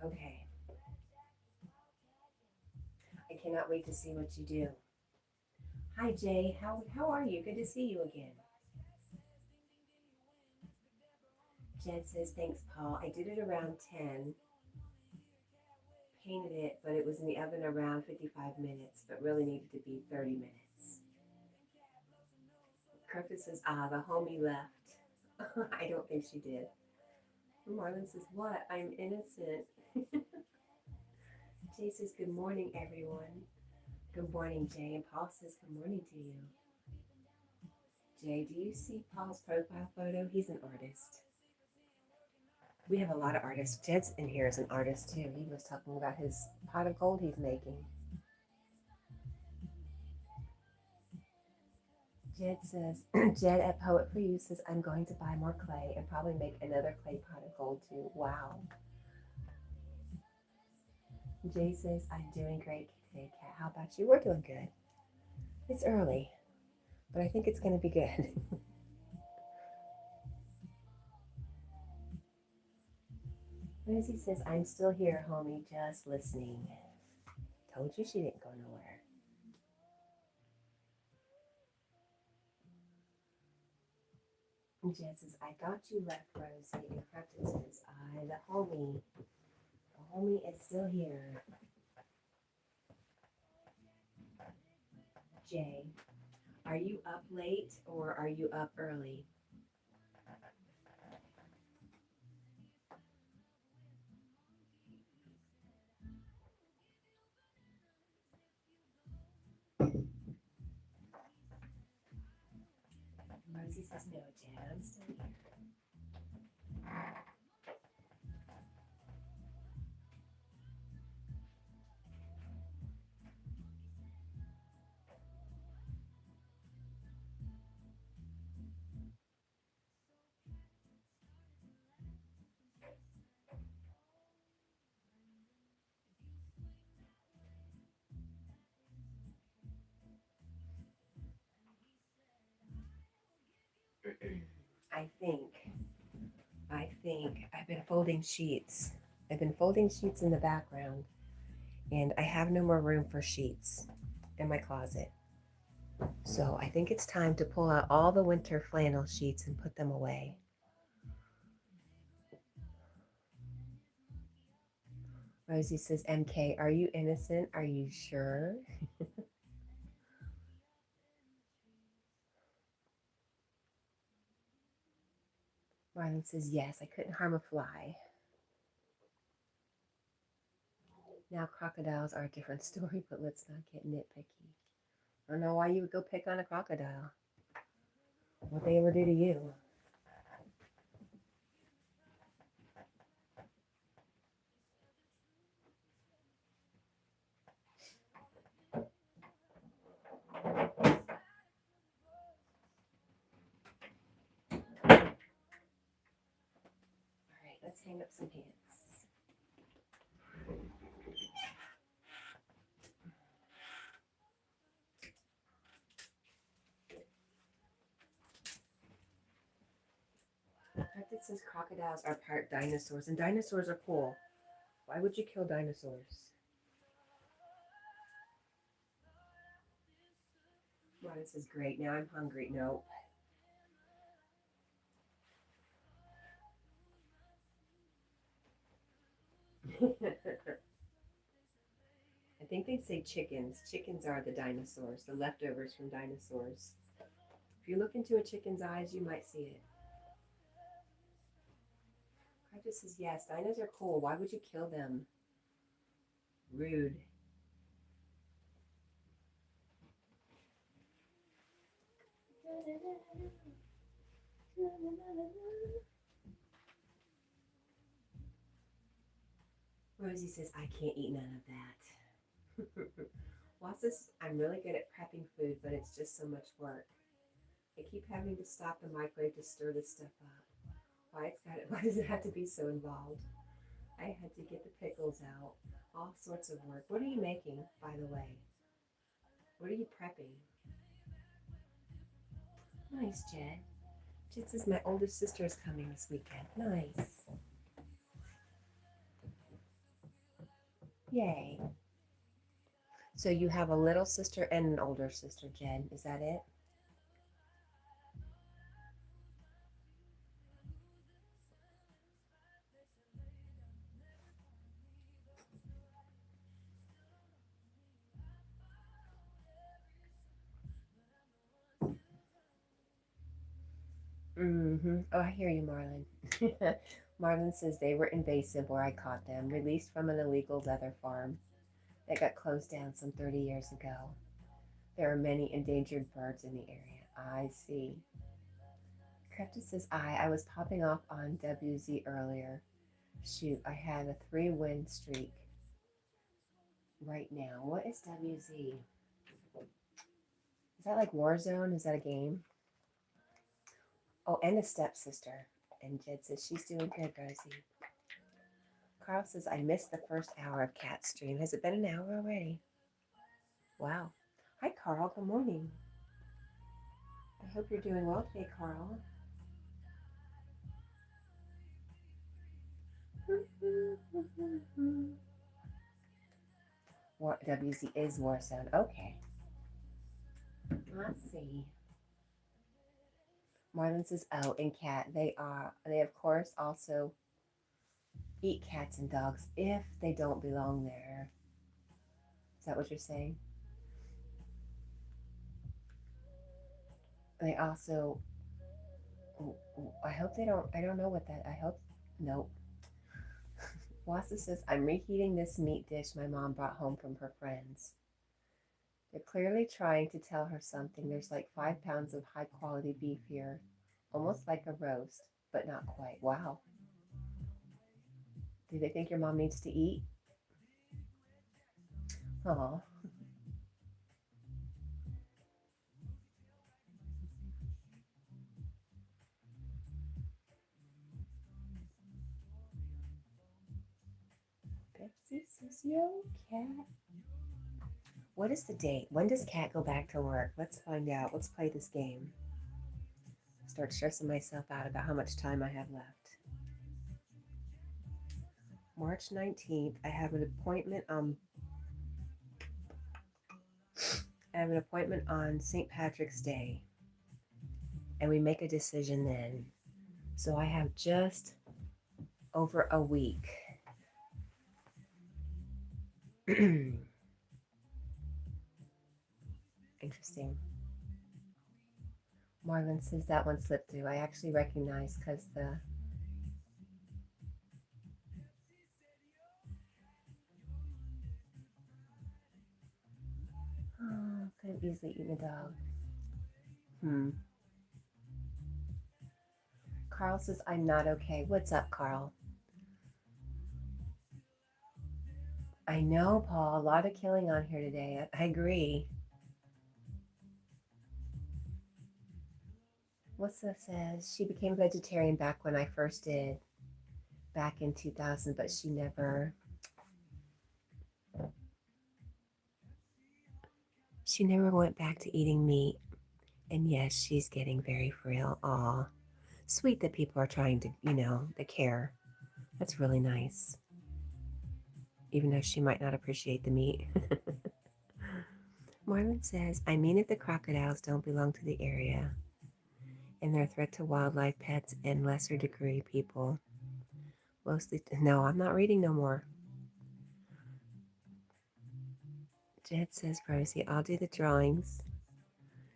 Okay. I cannot wait to see what you do. Hi, Jay. How are you? Good to see you again. Jen says, thanks, Paul. I did it around 10, painted it, but it was in the oven around 55 minutes, but really needed to be 30 minutes. Crocus says, the homie left. I don't think she did. Marlon says, what? I'm innocent. Jay says, good morning, everyone. Good morning, Jay. And Paul says, good morning to you. Jay, do you see Paul's profile photo? He's an artist. We have a lot of artists. Jed's in here as an artist, too. He was talking about his pot of gold he's making. Jed says, Jed at Poet for You says, I'm going to buy more clay and probably make another clay pot of gold, too. Wow. Jay says, I'm doing great today, Kat. How about you? We're doing good. It's early, but I think it's going to be good. Lindsay says, I'm still here, homie, just listening. Told you she didn't go nowhere. And Jen says, I thought you left, Rosie. And Crafton says, the homie is still here. Jay, are you up late or are you up early? Rosie says, no, Jen, I'm still here. I think I've been folding sheets. I've been folding sheets in the background, and I have no more room for sheets in my closet. So I think it's time to pull out all the winter flannel sheets and put them away. Rosie says, MK, are you innocent? Are you sure? Marlon says, yes, I couldn't harm a fly. Now crocodiles are a different story, but let's not get nitpicky. I don't know why you would go pick on a crocodile. What they ever do to you? All right, let's hang up some pants. It says crocodiles are part dinosaurs, and dinosaurs are cool. Why would you kill dinosaurs? Wow, this is great. Now I'm hungry. No. I think they'd say chickens. Chickens are the dinosaurs, the leftovers from dinosaurs. If you look into a chicken's eyes, you might see it. Cactus says, yes, dinos are cool. Why would you kill them? Rude. Rosie says, I can't eat none of that. Watts says, I'm really good at prepping food, but it's just so much work. I keep having to stop the microwave to stir this stuff up. Why does it have to be so involved? I had to get the pickles out. All sorts of work. What are you making, by the way? What are you prepping? Nice, Jed. Jed says my older sister is coming this weekend. Nice. Yay. So you have a little sister and an older sister, Jed. Is that it? Mm-hmm. Oh, I hear you, Marlon. Marlon says they were invasive where I caught them, released from an illegal leather farm that got closed down some 30 years ago. There are many endangered birds in the area. I see. Cryptus says, I was popping off on WZ earlier. Shoot, I had a 3-win streak right now. What is WZ? Is that like Warzone? Is that a game? Oh, and a stepsister. And Jed says, she's doing good, Rosie. Carl says, I missed the first hour of Cat's stream. Has it been an hour already? Wow. Hi, Carl. Good morning. I hope you're doing well today, Carl. WZ is Warzone. Okay. Let's see. Marlon says, oh, and cat. They of course also eat cats and dogs if they don't belong there. Is that what you're saying? They also, I hope they don't, I don't know what that, I hope, nope. Wassa says, I'm reheating this meat dish my mom brought home from her friends. They're clearly trying to tell her something. There's like 5 pounds of high quality beef here, almost like a roast, but not quite. Wow. Do they think your mom needs to eat? Aw. Pepsi says, yo, cat. What is the date? When does Cat go back to work? Let's find out. Let's play this game. Start stressing myself out about how much time I have left. March 19th, I have an appointment on St. Patrick's Day. And we make a decision then. So I have just over a week. Interesting. Marlon says that one slipped through. I actually recognize because the could have easily eaten a dog. Carl says I'm not okay. What's up, Carl? I know, Paul. A lot of killing on here today. I agree. What's that says? She became vegetarian back when I first did, back in 2000, but she never went back to eating meat. And yes, she's getting very frail. Aw, sweet that people are trying to, they care. That's really nice. Even though she might not appreciate the meat. Marlon says, I mean if the crocodiles don't belong to the area and they're a threat to wildlife, pets, and lesser degree people. Mostly, no, I'm not reading no more. Jed says, Rosie, I'll do the drawings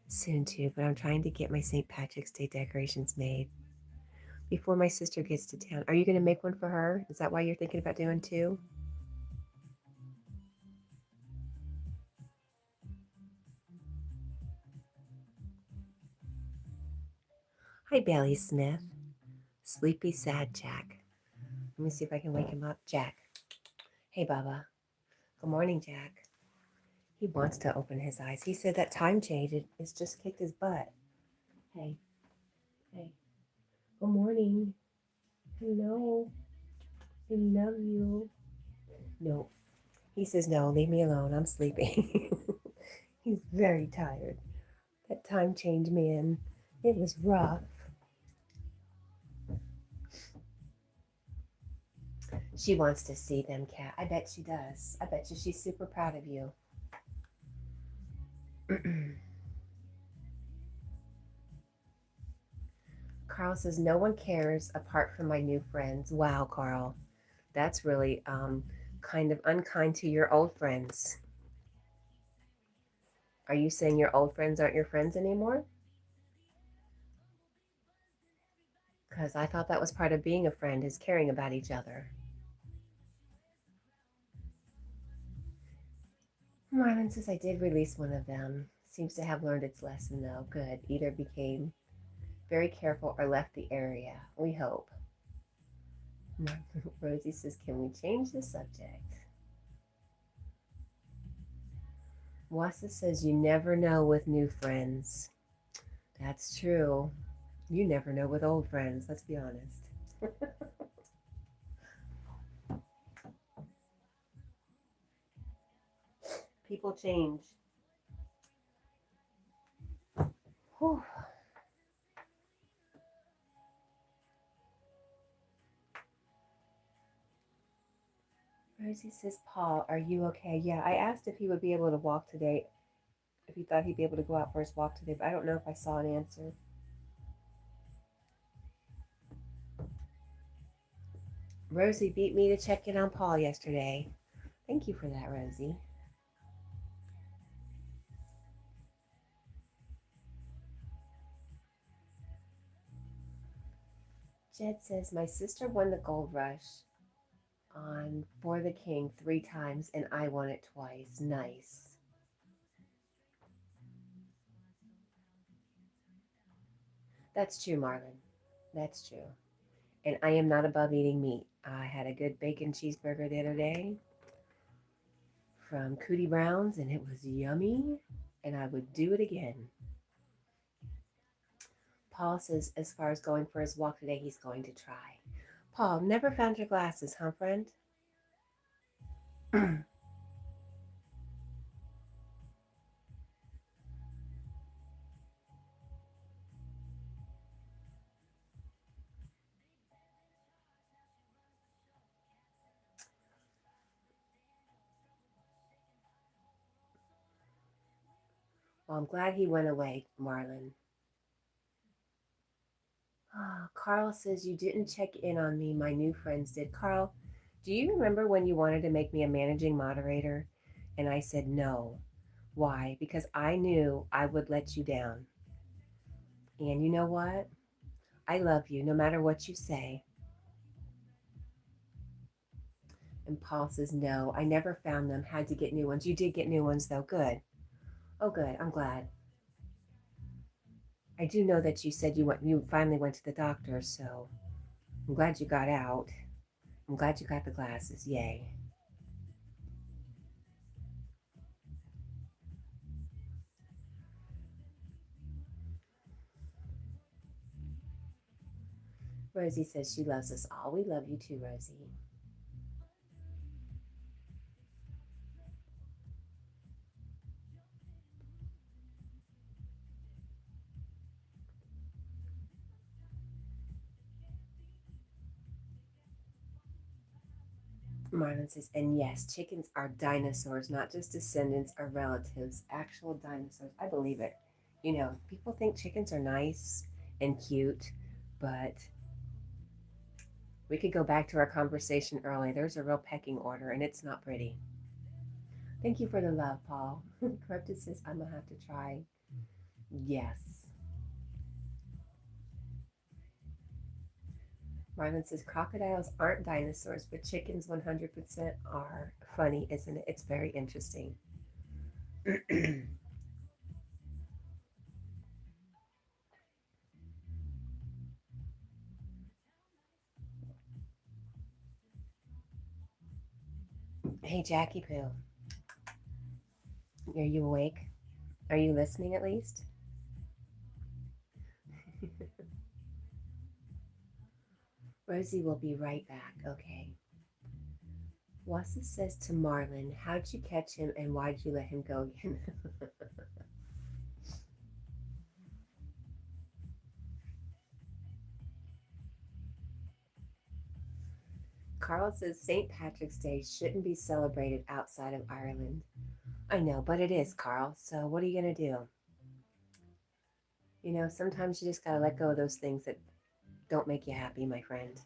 soon too, but I'm trying to get my St. Patrick's Day decorations made. before my sister gets to town. Are you going to make one for her? Is that why you're thinking about doing two? Hi, Bailey Smith. Sleepy, sad Jack. Let me see if I can wake him up. Jack. Hey, Baba. Good morning, Jack. He wants to open his eyes. He said that time change, it's just kicked his butt. Hey. Hey. Good morning. Hello. I love you. No. He says, no, leave me alone. I'm sleeping. He's very tired. That time change, man. It was rough. She wants to see them, Cat. I bet she does. I bet you she's super proud of you. Carl says, no one cares apart from my new friends. Wow, Carl. That's really kind of unkind to your old friends. Are you saying your old friends aren't your friends anymore? Because I thought that was part of being a friend, is caring about each other. Marlon says, I did release one of them. Seems to have learned its lesson, though. Good. Either became very careful or left the area. We hope. Rosie says, can we change the subject? Wassa says, you never know with new friends. That's true. You never know with old friends, let's be honest. People change. Whew. Rosie says, Paul, are you okay? Yeah, I asked if he would be able to walk today, if he thought he'd be able to go out for his walk today, but I don't know if I saw an answer. Rosie beat me to check in on Paul yesterday. Thank you for that, Rosie. Jed says, my sister won the gold rush on For the King 3 times, and I won it twice. Nice. That's true, Marlon. That's true. And I am not above eating meat. I had a good bacon cheeseburger the other day from Cootie Brown's, and it was yummy, and I would do it again. Paul says, as far as going for his walk today, he's going to try. Paul, never found your glasses, huh, friend? Well, I'm glad he went away, Marlon. Oh, Carl says, you didn't check in on me. My new friends did. Carl, do you remember when you wanted to make me a managing moderator? And I said no. Why? Because I knew I would let you down. And you know what? I love you no matter what you say. And Paul says, no, I never found them. Had to get new ones. You did get new ones, though. Good. Oh, good. I'm glad. I do know that you said you finally went to the doctor, so I'm glad you got out. I'm glad you got the glasses. Yay. Rosie says she loves us all. We love you too, Rosie. Marlon says, and yes, chickens are dinosaurs, not just descendants or relatives, actual dinosaurs. I believe it. You know, people think chickens are nice and cute, but we could go back to our conversation earlier. There's a real pecking order, and it's not pretty. Thank you for the love, Paul. Corrupted says, I'm going to have to try. Yes. Marlon says crocodiles aren't dinosaurs, but chickens 100% are. Funny, isn't it? It's very interesting. Hey, Jackie Poo, are you awake? Are you listening at least? Rosie will be right back, okay? Wassa says to Marlon, how'd you catch him and why'd you let him go again? Carl says St. Patrick's Day shouldn't be celebrated outside of Ireland. I know, but it is, Carl. So what are you going to do? You know, sometimes you just got to let go of those things that don't make you happy, my friend.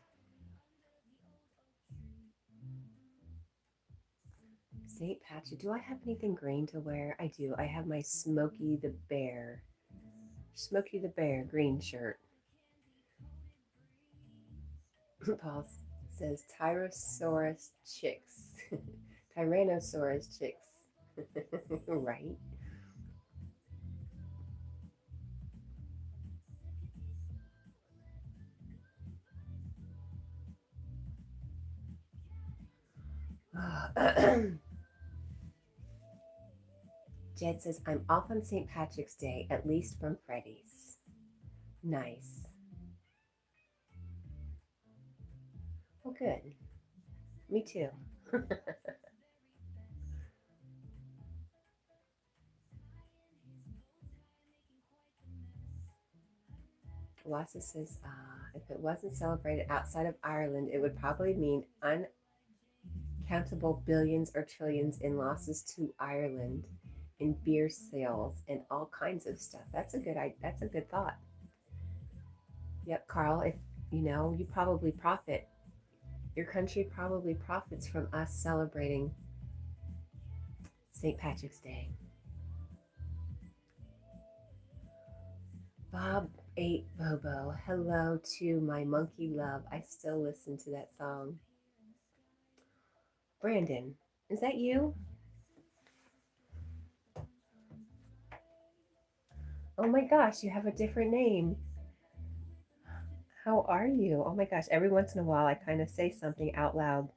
St. Patrick, do I have anything green to wear? I do. I have my Smokey the Bear green shirt. Paul says Tyrannosaurus chicks. Tyrannosaurus chicks. Right? Jed says, I'm off on St. Patrick's Day, at least from Freddy's. Nice. Well, good. Me too. Wassa says, if it wasn't celebrated outside of Ireland, it would probably mean uncountable billions or trillions in losses to Ireland in beer sales and all kinds of stuff. That's a good thought. Yep, Carl, if you know, you probably profit. Your country probably profits from us celebrating St. Patrick's Day. Bob ate Bobo. Hello to my monkey love. I still listen to that song. Brandon, is that you? Oh my gosh, you have a different name. How are you? Oh my gosh, every once in a while I kind of say something out loud,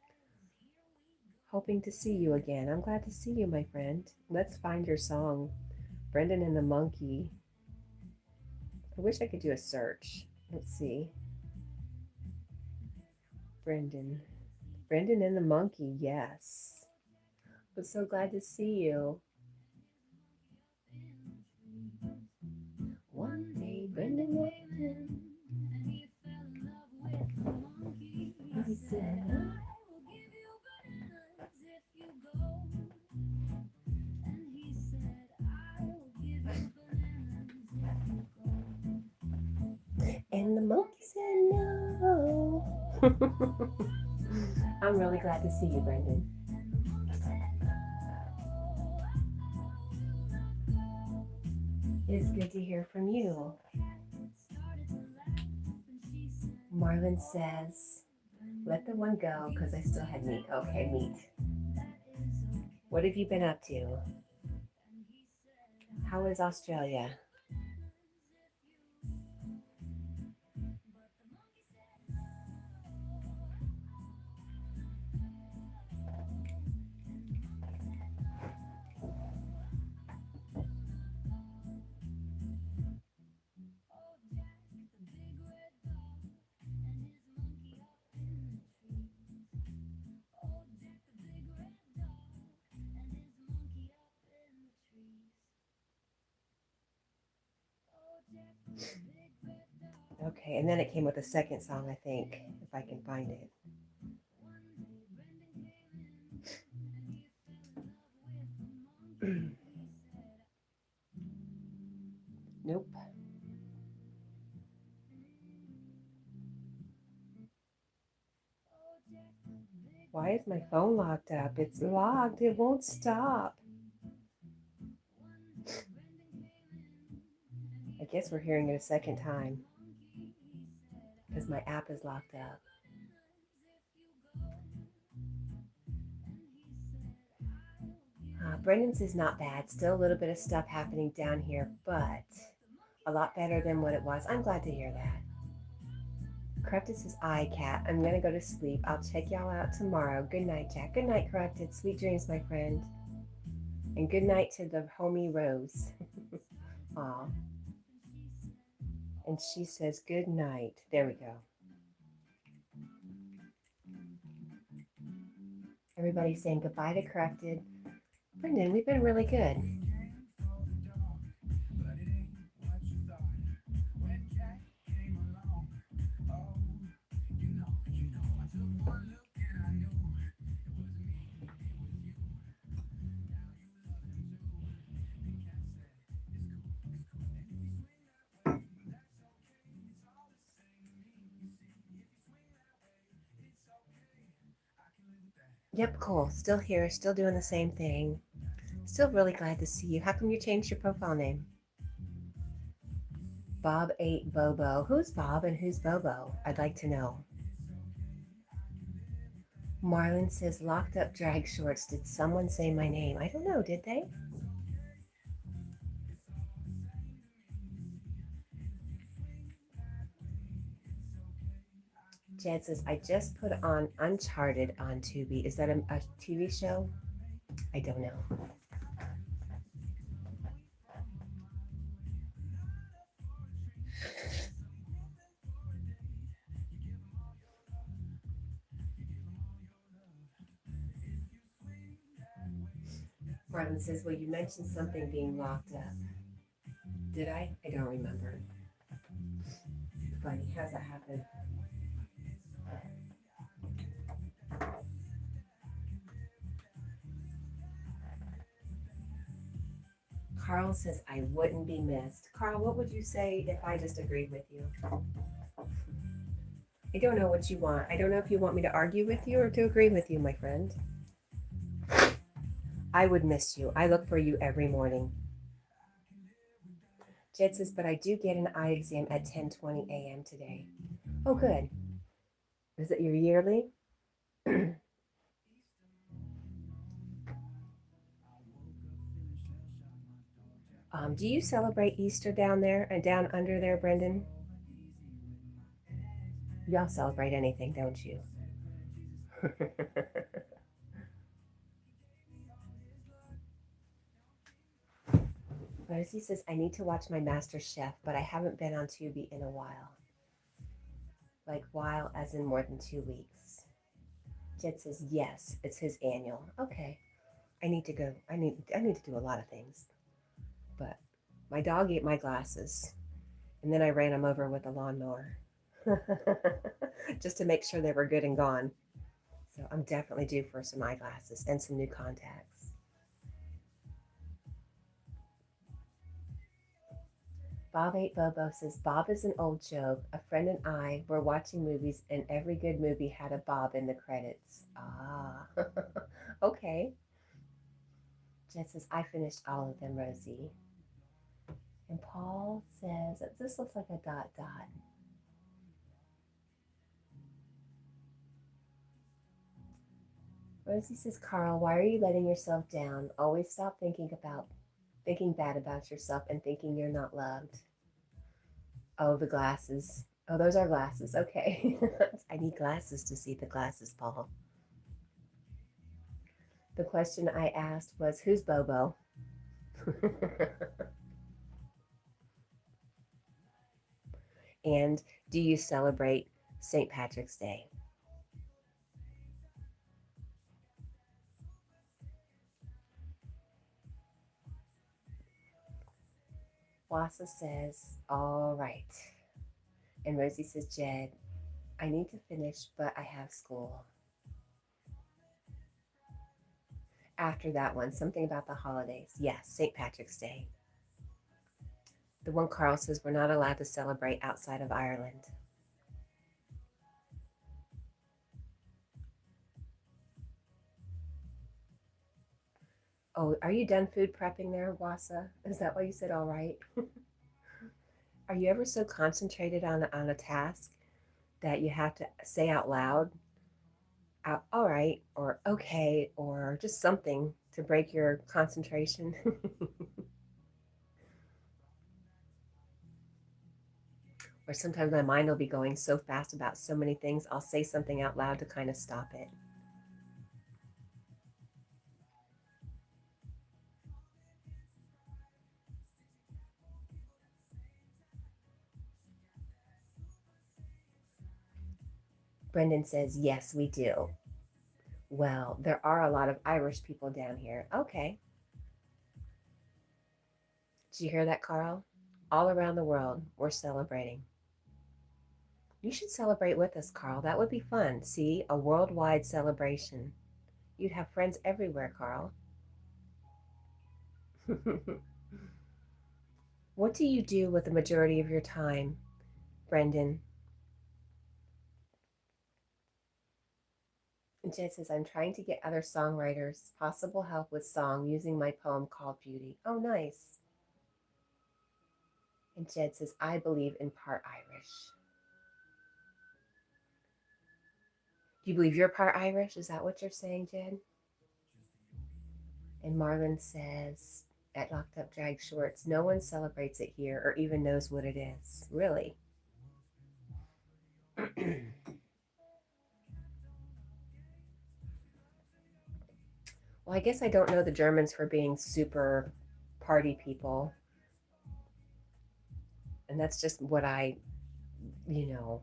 hoping to see you again. I'm glad to see you, my friend. Let's find your song, Brendan and the Monkey. I wish I could do a search. Let's see. Brendan. Brendan and the Monkey, yes. I'm so glad to see you. One day, Brendan came in and he fell in love with the monkey. He said, I will give you bananas if you go. And he said, I will give you bananas if you go. And the monkey said, no. I'm really glad to see you, Brendan. It's good to hear from you. Marlon says, let the one go because I still had meat. Okay, meat. What have you been up to? How is Australia? Okay, and then it came with a second song, I think, if I can find it. Nope. Why is my phone locked up? It's locked. It won't stop. I guess we're hearing it a second time. because my app is locked up. Brendan's is not bad. Still a little bit of stuff happening down here, but a lot better than what it was. I'm glad to hear that. Corrupted says, "I, Cat. I'm going to go to sleep. I'll check y'all out tomorrow. Good night, Jack." Good night, Corrupted. Sweet dreams, my friend. And good night to the homie Rose. Aw. And she says, "Good night." There we go. Everybody's saying goodbye to Corrupted. Brendan, we've been really good. Yep, cool. Still here, still doing the same thing. Still really glad to see you. How come you changed your profile name? Bob ate Bobo. Who's Bob and who's Bobo? I'd like to know. Marlon says, "Locked up drag shorts. Did someone say my name?" I don't know, did they? Jed says, "I just put on Uncharted on Tubi." Is that a TV show? I don't know. Marlon says, "Well, you mentioned something being locked up." Did I? I don't remember. Funny, how's that happen? Carl says, "I wouldn't be missed." Carl, what would you say if I just agreed with you? I don't know what you want. I don't know if you want me to argue with you or to agree with you, my friend. I would miss you. I look for you every morning. Jed says, "But I do get an eye exam at 10:20 a.m. today." Oh, good. Is it your yearly? Do you celebrate Easter down there and down under there, Brendan? Y'all celebrate anything, don't you? Rosie says, "I need to watch my Master Chef, but I haven't been on Tubi in a while." Like while as in more than 2 weeks. Jed says, "Yes, it's his annual." Okay. I need to go. I need to do a lot of things. But my dog ate my glasses, and then I ran him over with a lawnmower. Just to make sure they were good and gone. So I'm definitely due for some eyeglasses and some new contacts. Bob ate Bobo says, "Bob is an old joke. A friend and I were watching movies, and every good movie had a Bob in the credits." Ah, okay. Jen says, "I finished all of them, Rosie." And Paul says, "This looks like a dot dot." Rosie says, "Carl, why are you letting yourself down? Always stop thinking bad about yourself and thinking you're not loved." Oh, the glasses. Oh, those are glasses. Okay. I need glasses to see the glasses, Paul. The question I asked was, who's Bobo? And do you celebrate St. Patrick's Day? Wassa says, "All right." And Rosie says, "Jed, I need to finish, but I have school." After that one, something about the holidays. Yes, St. Patrick's Day. The one Carl says we're not allowed to celebrate outside of Ireland. Oh, are you done food prepping there, Wassa? Is that why you said all right? Are you ever so concentrated on a task that you have to say out loud, out, all right, or okay, or just something to break your concentration. Or sometimes my mind will be going so fast about so many things, I'll say something out loud to kind of stop it. Brendan says, yes, we do. Well, there are a lot of Irish people down here. Okay. Did you hear that, Carl? All around the world, we're celebrating. You should celebrate with us, Carl. That would be fun. See, a worldwide celebration. You'd have friends everywhere, Carl. What do you do with the majority of your time, Brendan? And Jed says, I'm trying to get other songwriters possible help with song using my poem called Beauty. Oh, nice. And Jed says, I believe in part Irish. Do you believe you're part Irish? Is that what you're saying, Jed? And Marlon says, at Locked Up Drag Shorts, no one celebrates it here or even knows what it is. Really? Well, I guess I don't know the Germans for being super party people. And that's just what I, you know,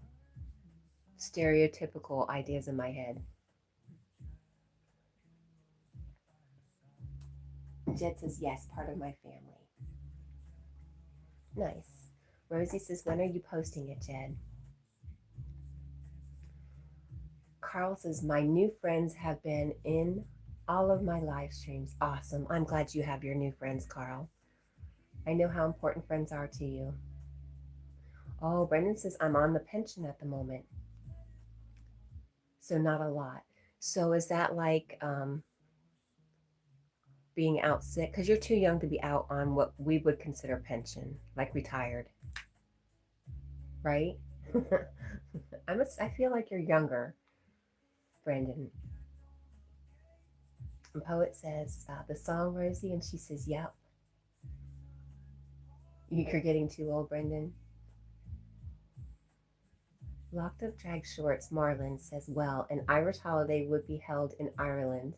stereotypical ideas in my head. Jed says, yes, part of my family. Nice. Rosie says, when are you posting it, Jed? Carl says, my new friends have been in all of my live streams. Awesome. I'm glad you have your new friends, Carl. I know how important friends are to you. Oh, Brendan says, I'm on the pension at the moment. So not a lot. So is that like being out sick? Because you're too young to be out on what we would consider pension, like retired, right? I feel like you're younger, Brendan. And Poet says, the song, Rosie, and she says, yep. You're getting too old, Brendan. Locked Up Drag Shorts, Marlin says, well, an Irish holiday would be held in Ireland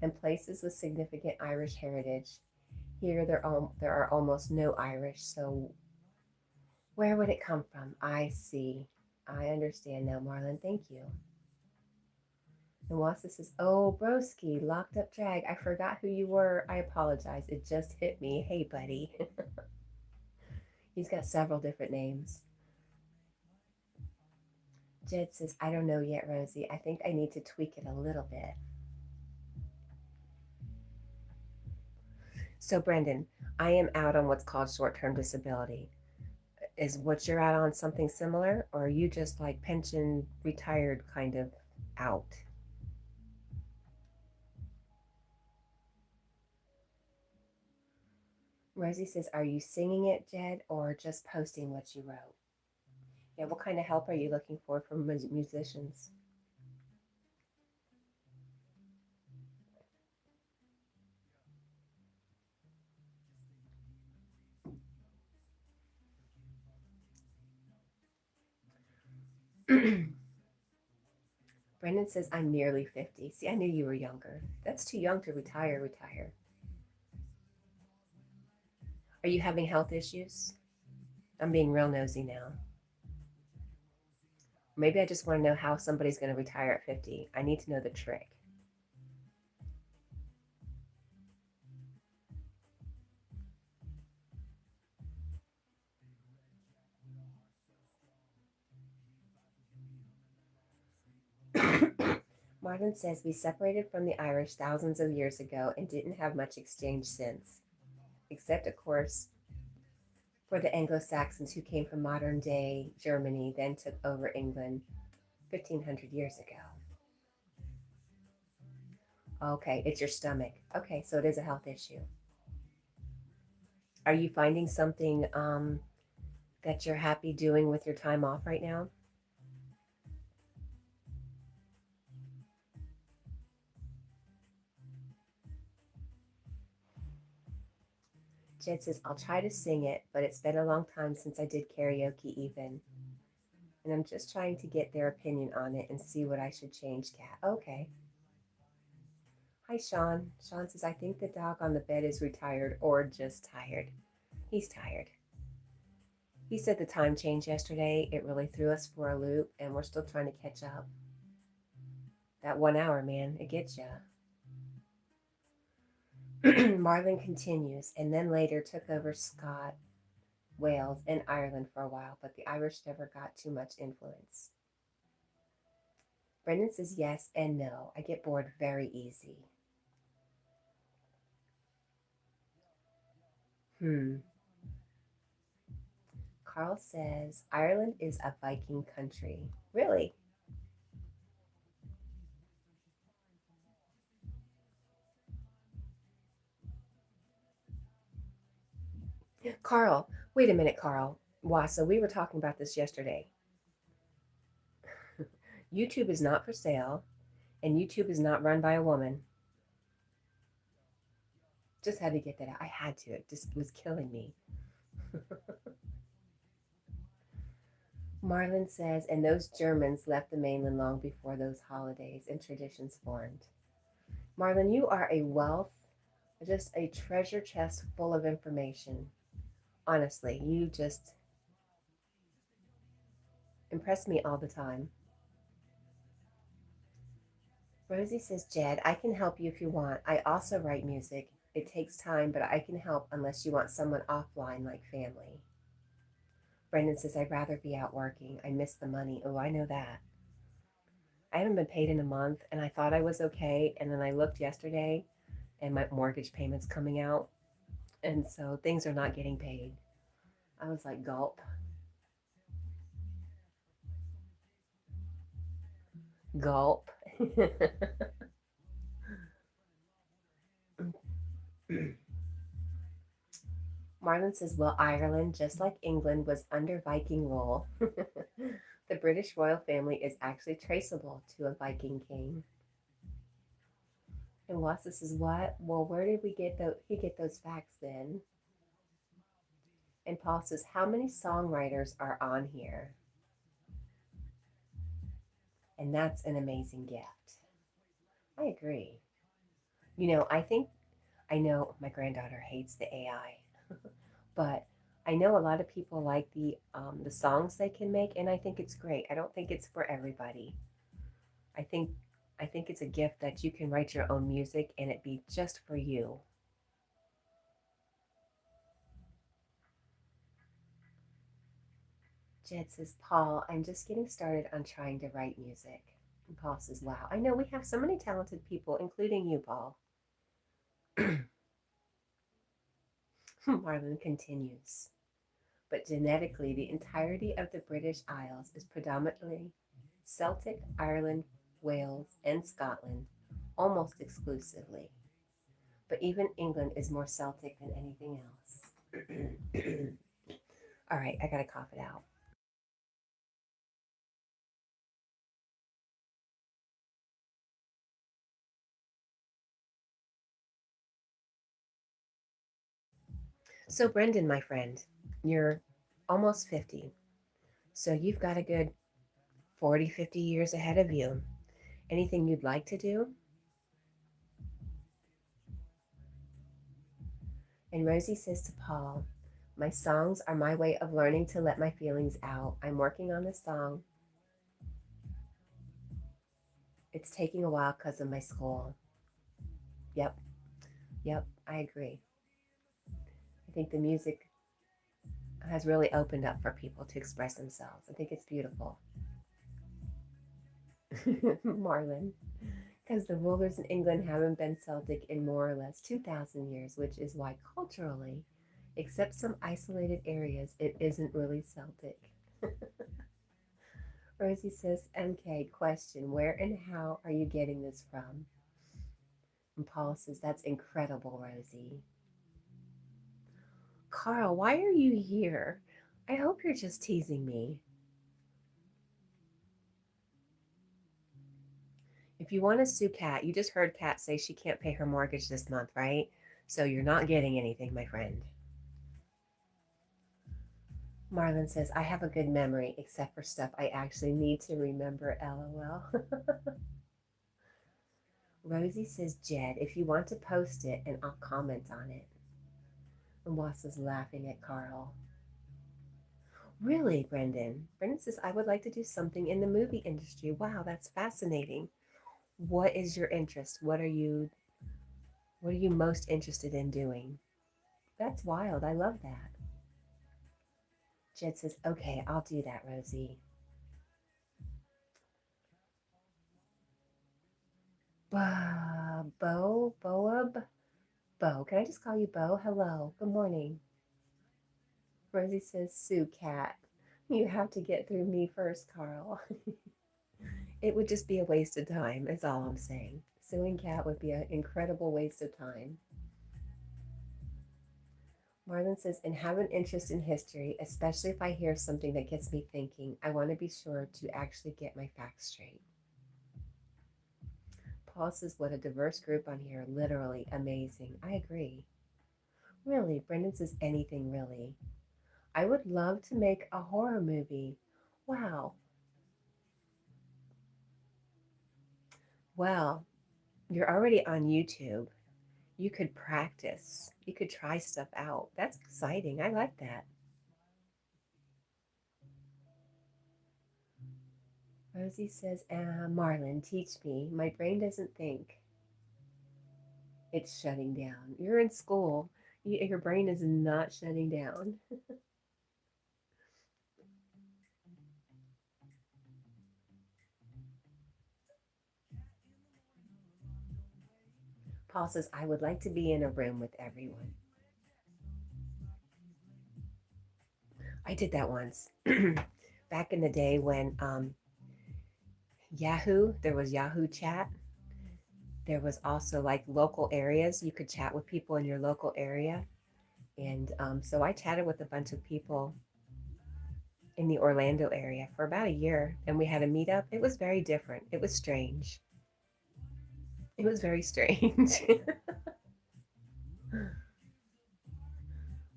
and places with significant Irish heritage. Here, there are almost no Irish, so where would it come from? I see. I understand now, Marlon. Thank you. And Wassa says, oh, broski, Locked Up Drag. I forgot who you were. I apologize. It just hit me. Hey, buddy. He's got several different names. Jed says, I don't know yet, Rosie. I think I need to tweak it a little bit. So, Brendan, I am out on what's called short-term disability. Is what you're out on something similar, or are you just like pension retired kind of out? Rosie says, are you singing it, Jed, or just posting what you wrote? Yeah, what kind of help are you looking for from musicians? Brendan says, I'm nearly 50. See, I knew you were younger. That's too young to retire. Are you having health issues? I'm being real nosy now. Maybe I just want to know how somebody's going to retire at 50. I need to know the trick. Martin says, we separated from the Irish thousands of years ago and didn't have much exchange since, except, of course, for the Anglo-Saxons who came from modern day Germany, then took over England 1500 years ago. Okay, it's your stomach. Okay, so it is a health issue. Are you finding something that you're happy doing with your time off right now? Jed says, I'll try to sing it, but it's been a long time since I did karaoke even. And I'm just trying to get their opinion on it and see what I should change, Kat. Okay. Hi, Sean. Sean says, I think the dog on the bed is retired or just tired. He's tired. He said the time change yesterday, it really threw us for a loop, and we're still trying to catch up. That 1 hour, man, it gets ya. Marlon continues, and then later took over Scott, Wales, and Ireland for a while, but the Irish never got too much influence. Brendan says yes and no. I get bored very easy. Carl says Ireland is a Viking country. Really? Carl, wait a minute, Carl. Wassa, we were talking about this yesterday. YouTube is not for sale, and YouTube is not run by a woman. Just had to get that out. I had to. It just was killing me. Marlon says, and those Germans left the mainland long before those holidays and traditions formed. Marlon, you are a wealth, just a treasure chest full of information. Honestly, you just impress me all the time. Rosie says, Jed, I can help you if you want. I also write music. It takes time, but I can help unless you want someone offline like family. Brendan says, I'd rather be out working. I miss the money. Oh, I know that. I haven't been paid in a month, and I thought I was okay. And then I looked yesterday, and my mortgage payment's coming out. And so things are not getting paid. I was like, gulp. Gulp. Marlon says, well, Ireland, just like England, was under Viking rule. The British royal family is actually traceable to a Viking king. And Wassa says, what? Well, where did he get those facts then? And Paul says, how many songwriters are on here? And that's an amazing gift. I agree. I know my granddaughter hates the AI, but I know a lot of people like the songs they can make, and I think it's great. I don't think it's for everybody. I think I think it's a gift that you can write your own music and it be just for you. Jed says, Paul, I'm just getting started on trying to write music. And Paul says, wow, I know we have so many talented people, including you, Paul. Marlon continues. But genetically, the entirety of the British Isles is predominantly Celtic, Ireland, Wales, and Scotland, almost exclusively. But even England is more Celtic than anything else. All right, I gotta cough it out. So, Brendan, my friend, you're almost 50. So, you've got a good 40, 50 years ahead of you. Anything you'd like to do? And Rosie says to Paul, my songs are my way of learning to let my feelings out. I'm working on a song. It's taking a while because of my school. Yep, yep, I agree. I think the music has really opened up for people to express themselves. I think it's beautiful. Marlon, because the rulers in England haven't been Celtic in more or less 2,000 years, which is why culturally, except some isolated areas, it isn't really Celtic. Rosie says, MK, question, where and how are you getting this from? And Paul says, that's incredible, Rosie. Carl, why are you here? I hope you're just teasing me. If you want to sue Kat, you just heard Kat say she can't pay her mortgage this month, right? So you're not getting anything, my friend. Marlon says, I have a good memory, except for stuff I actually need to remember, LOL. Rosie says, Jed, if you want to post it and I'll comment on it. And Wassa's laughing at Carl. Really, Brendan? Brendan says, I would like to do something in the movie industry. Wow, that's fascinating. What is your interest? What are you most interested in doing? That's wild. I love that. Jed says, okay, I'll do that, Rosie. Bo. Can I just call you Bo? Hello. Good morning. Rosie says, Sue, cat. You have to get through me first, Carl. It would just be a waste of time, is all I'm saying. Suing Cat would be an incredible waste of time. Marlon says, and have an interest in history, especially if I hear something that gets me thinking. I want to be sure to actually get my facts straight. Paul says, what a diverse group on here. Literally amazing. I agree. Really, Brendan says, anything really. I would love to make a horror movie. Wow. Well, you're already on YouTube. You could practice. You could try stuff out. That's exciting. I like that. Rosie says, Marlon, teach me. My brain doesn't think. It's shutting down. You're in school. Your brain is not shutting down. Paul says, I would like to be in a room with everyone. I did that once. Back in the day when there was Yahoo Chat. There was also like local areas. You could chat with people in your local area. And so I chatted with a bunch of people in the Orlando area for about a year. And we had a meetup. It was very different. It was strange. It was very strange.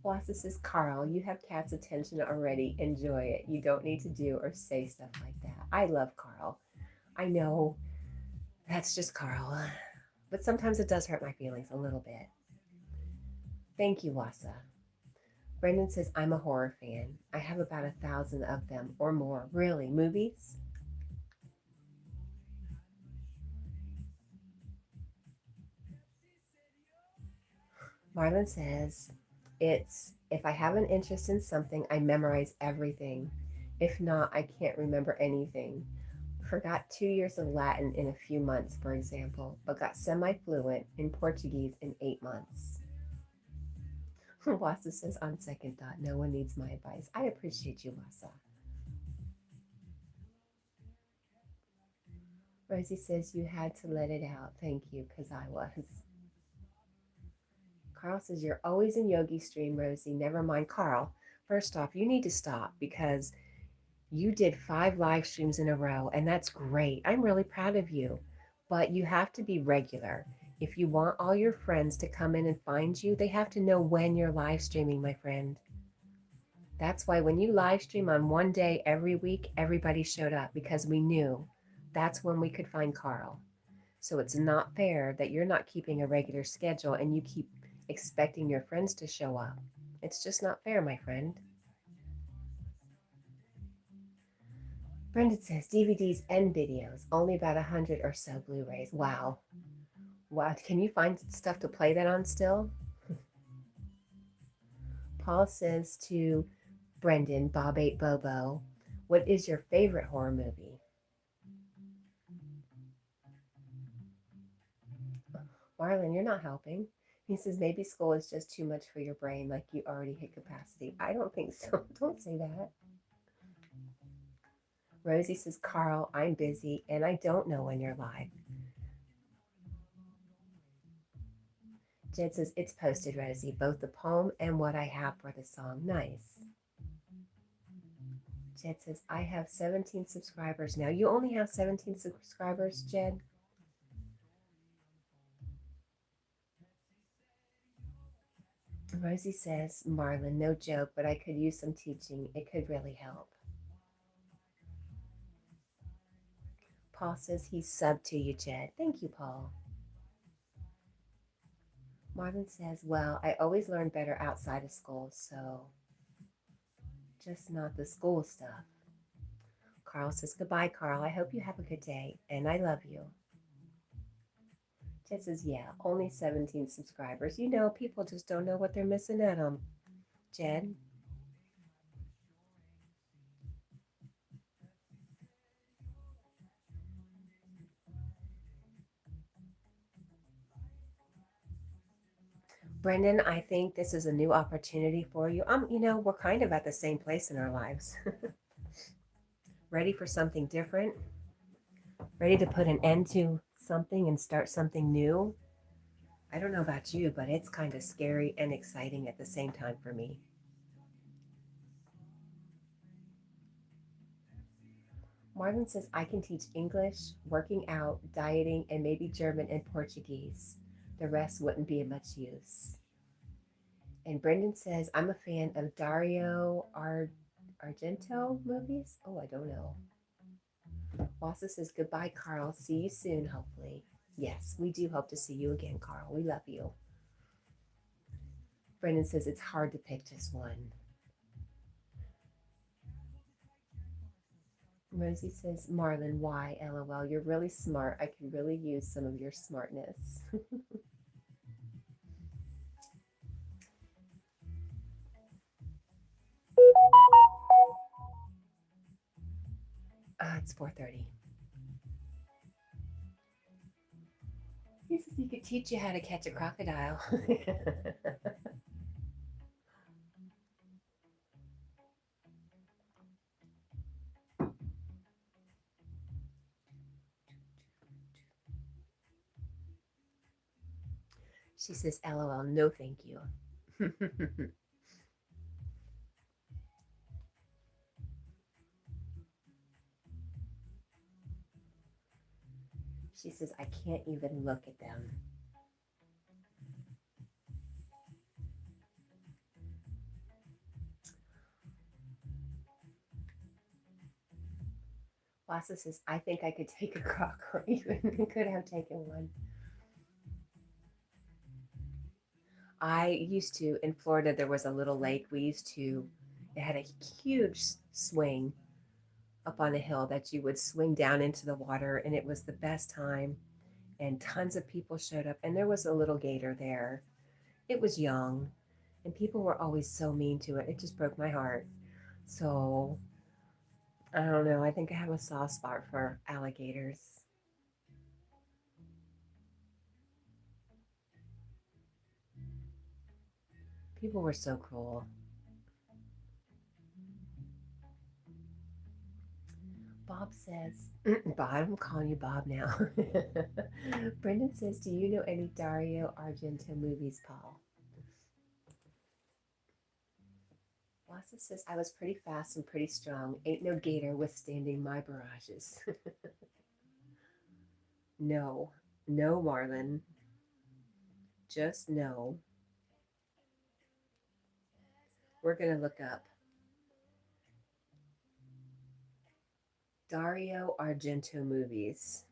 Wassa says, Carl, you have Cat's attention already. Enjoy it. You don't need to do or say stuff like that. I love Carl. I know that's just Carl. But sometimes it does hurt my feelings a little bit. Thank you, Wassa. Brendan says, I'm a horror fan. I have about 1,000 of them or more. Really? Movies? Marlon says, it's if I have an interest in something, I memorize everything. If not, I can't remember anything. Forgot 2 years of Latin in a few months, for example, but got semi-fluent in Portuguese in 8 months. Wassa says, on second thought, no one needs my advice. I appreciate you, Wassa. Rosie says, you had to let it out. Thank you, because I was. Carl says, you're always in Yogi Stream, Rosie. Never mind. Carl, first off, you need to stop because you did 5 live streams in a row, and that's great. I'm really proud of you. But you have to be regular. If you want all your friends to come in and find you, they have to know when you're live streaming, my friend. That's why when you live stream on one day every week, everybody showed up because we knew that's when we could find Carl. So it's not fair that you're not keeping a regular schedule and you keep expecting your friends to show up. It's just not fair, my friend. Brendan says DVDs and videos, only about 100 or so Blu-rays. Wow. Wow. Can you find stuff to play that on still? Paul says to Brendan, Bob 8 Bobo, what is your favorite horror movie? Marlon, you're not helping. He says maybe school is just too much for your brain, like you already hit capacity. I don't think so. Don't say that. Rosie says, Carl, I'm busy and I don't know when you're live. Jed says, it's posted, Rosie, both the poem and what I have for the song. Nice. Jed says, I have 17 subscribers now. You only have 17 subscribers, Jed? Rosie says, Marlon, no joke, but I could use some teaching. It could really help. Paul says he's subbed to you, Jed. Thank you, Paul. Marvin says, well, I always learn better outside of school, so just not the school stuff. Carl says, goodbye, Carl. I hope you have a good day, and I love you. Jed says, yeah, only 17 subscribers. You know, people just don't know what they're missing out on, Jed. Brendan, I think this is a new opportunity for you. We're kind of at the same place in our lives. Ready for something different? Ready to put an end to something and start something new? I don't know about you, but it's kind of scary and exciting at the same time for me. Marvin says I can teach English, working out, dieting, and maybe German and Portuguese. The rest wouldn't be of much use. And Brendan says I'm a fan of Dario Argento movies. Oh, I don't know. Wassa says goodbye, Carl. See you soon, hopefully. Yes, we do hope to see you again, Carl. We love you. Brendan says it's hard to pick just one. Rosie says, Marlon, why? LOL. You're really smart. I could really use some of your smartness. It's 4:30. He says he could teach you how to catch a crocodile. She says, LOL, no thank you. She says, I can't even look at them. Wassa says, I think I could take a croc, or even could have taken one. I used to, in Florida, there was a little lake. It had a huge swing up on a hill that you would swing down into the water, and it was the best time. And tons of people showed up, and there was a little gator there. It was young, and people were always so mean to it. It just broke my heart. So I don't know. I think I have a soft spot for alligators. People were so cruel. Bob says, Bob, I'm calling you Bob now. Brendan says, do you know any Dario Argento movies, Paul? Wassa says, I was pretty fast and pretty strong. Ain't no gator withstanding my barrages. No, no, Marlon. Just no. We're going to look up Dario Argento movies.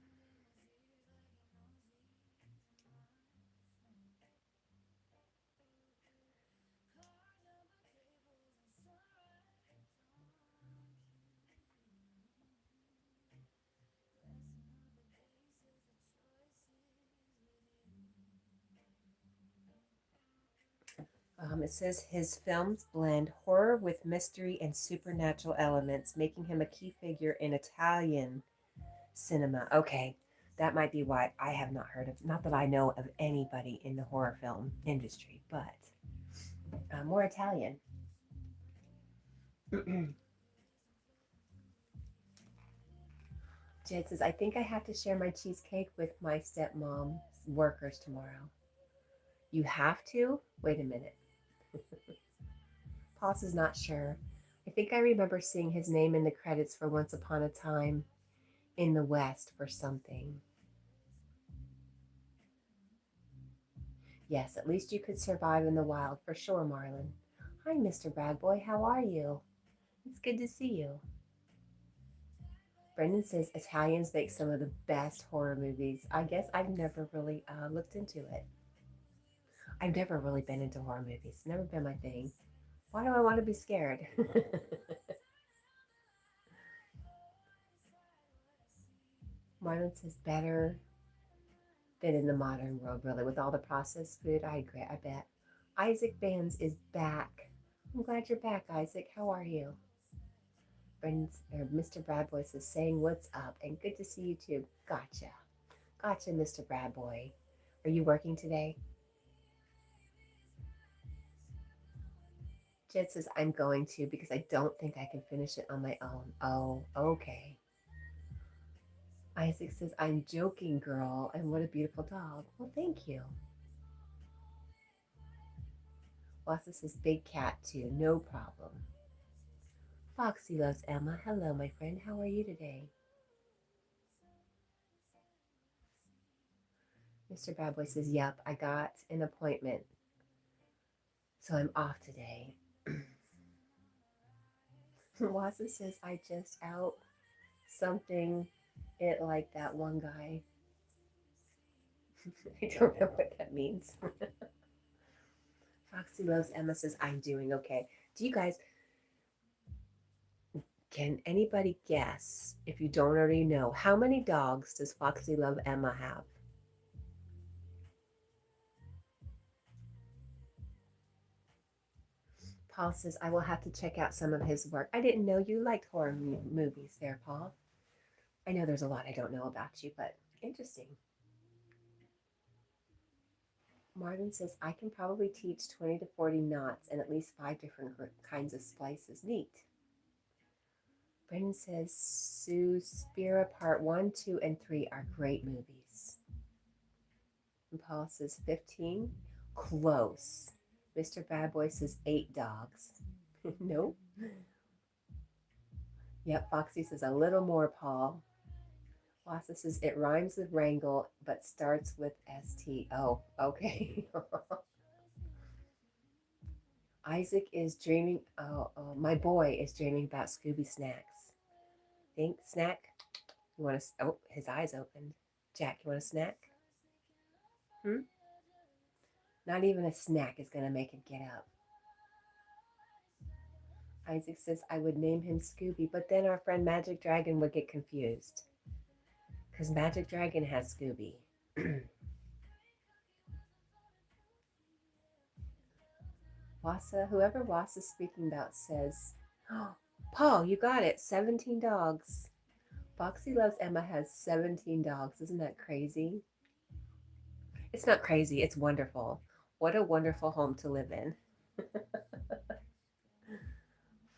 It says his films blend horror with mystery and supernatural elements, making him a key figure in Italian cinema. Okay, that might be why I have not heard of, not that I know of anybody in the horror film industry, but more Italian. Jed says, I think I have to share my cheesecake with my stepmom's workers tomorrow. You have to? Wait a minute. Paul is not sure. I think I remember seeing his name in the credits for Once Upon a Time in the West for something. Yes, at least you could survive in the wild, for sure, Marlon. Hi, Mr. Bagboy, how are you? It's good to see you. Brendan says Italians make some of the best horror movies. I guess I've never really looked into it. I've never really been into horror movies. Never been my thing. Why do I want to be scared? Marlon says better than in the modern world, really. With all the processed food, I agree, I bet. Isaac Vans is back. I'm glad you're back, Isaac. How are you? Mr. Bradboy says, saying what's up, and good to see you too. Gotcha. Gotcha, Mr. Bradboy. Are you working today? Jed says, I'm going to because I don't think I can finish it on my own. Oh, okay. Isaac says, I'm joking, girl, and what a beautiful dog. Well, thank you. Wassa says, big cat too, no problem. Foxy loves Emma. Hello, my friend. How are you today? Mr. Badboy says, yep, I got an appointment, so I'm off today. Wassa says, I just out something it like that one guy. I don't know what that means. Foxy loves Emma says, I'm doing okay. Do you guys, can anybody guess, if you don't already know, how many dogs does Foxy Love Emma have? Paul says, I will have to check out some of his work. I didn't know you liked horror movies there, Paul. I know there's a lot I don't know about you, but interesting. Marvin says, I can probably teach 20 to 40 knots and at least 5 different kinds of splices. Neat. Brendan says, Suspira Part 1, 2, and 3 are great movies. And Paul says, 15? Close. Mr. Badboy says, 8 dogs. Nope. Yep, Foxy says, a little more, Paul. Wassa says, it rhymes with wrangle, but starts with ST. Oh, okay. Isaac is dreaming, my boy is dreaming about Scooby snacks. Think, snack? You want to, oh, his eyes opened. Jack, you want a snack? Not even a snack is going to make him get up. Isaac says, I would name him Scooby, but then our friend Magic Dragon would get confused. Because Magic Dragon has Scooby. Wassa, whoever Wassa's speaking about says, oh, Paul, you got it, 17 dogs. Foxy Loves Emma has 17 dogs. Isn't that crazy? It's not crazy, it's wonderful. What a wonderful home to live in.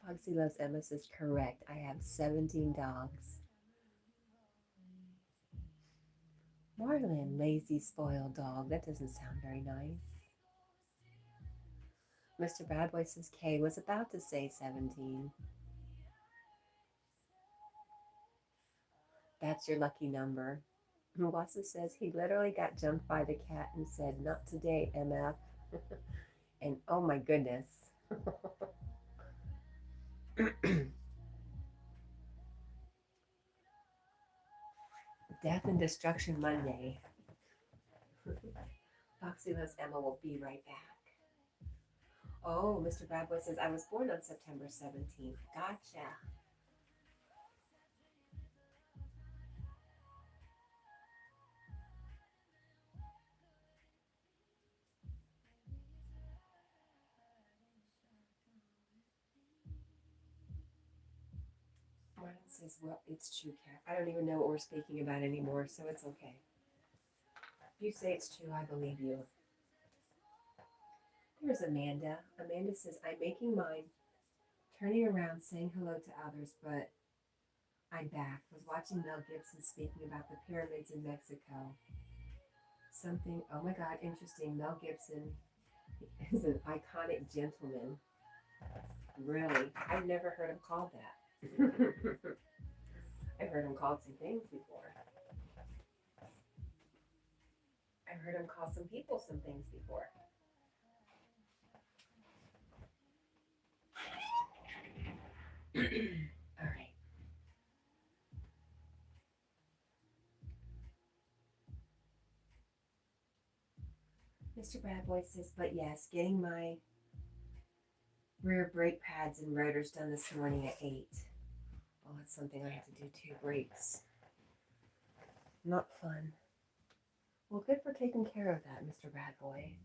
Foxy Loves Emma says, correct, I have 17 dogs. Marlin, lazy, spoiled dog. That doesn't sound very nice. Mr. Badboy says Kay was about to say 17. That's your lucky number. Wassa says he literally got jumped by the cat and said, not today, MF. And oh my goodness. Death and Destruction Monday. Foxy Loves Emma will be right back. Oh, Mr. Badboy says, I was born on September 17th. Gotcha. Martin says, well, it's true, Cat. I don't even know what we're speaking about anymore, so it's okay. If you say it's true, I believe you. There's Amanda. Amanda says, I'm making mine, turning around, saying hello to others, but I'm back. Was watching Mel Gibson speaking about the pyramids in Mexico. Something, oh my God, interesting. Mel Gibson is an iconic gentleman. Really? I've never heard him called that. I've heard him called some things before. I I've heard him call some people some things before. All right. Mr. Bad Boy says, but yes, getting my rear brake pads and rotors done this morning at 8. Well, that's something I have to do too. Brakes. Not fun. Well, good for taking care of that, Mr. Bad Boy.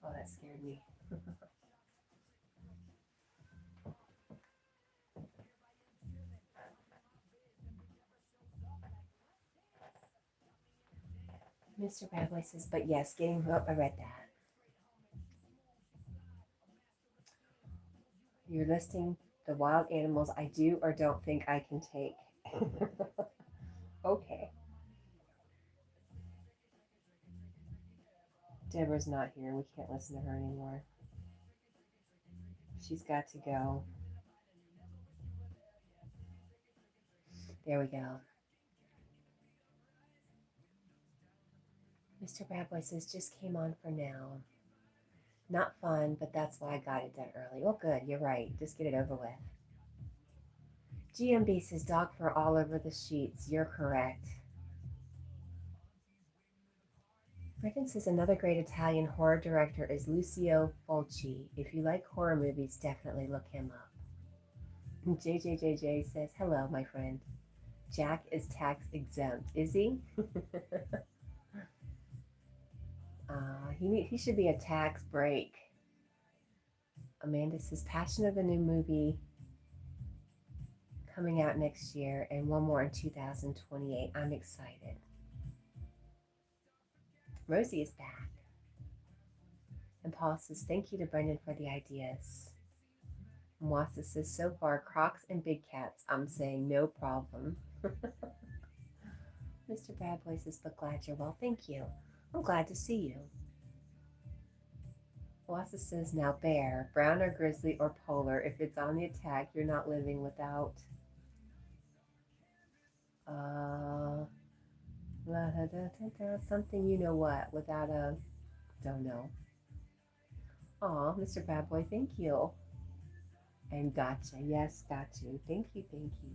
Oh, that scared me. Mr. Bad Boy says, but yes, getting, oh, I read that. You're listing the wild animals I do or don't think I can take. Okay. Deborah's not here. We can't listen to her anymore. She's got to go. There we go. Mr. Bad Boy says, just came on for now. Not fun, but that's why I got it done early. Oh, good. You're right. Just get it over with. GMB says, dog fur all over the sheets. You're correct. Brendan says, another great Italian horror director is Lucio Fulci. If you like horror movies, definitely look him up. JJJJ says, hello, my friend. Jack is tax exempt. Is he? He should be a tax break. Amanda says, passion of a new movie coming out next year and one more in 2028. I'm excited. Rosie is back. And Paul says, thank you to Brendan for the ideas. And Wassa says, so far, Crocs and big cats. I'm saying no problem. Mr. Bad Boy says, but glad you're well. Thank you. I'm glad to see you. Wassa says, now bear, brown or grizzly or polar. If it's on the attack, you're not living without something you know what, without a, don't know. Aw, Mr. Bad Boy, thank you. And gotcha, yes, got you. Thank you,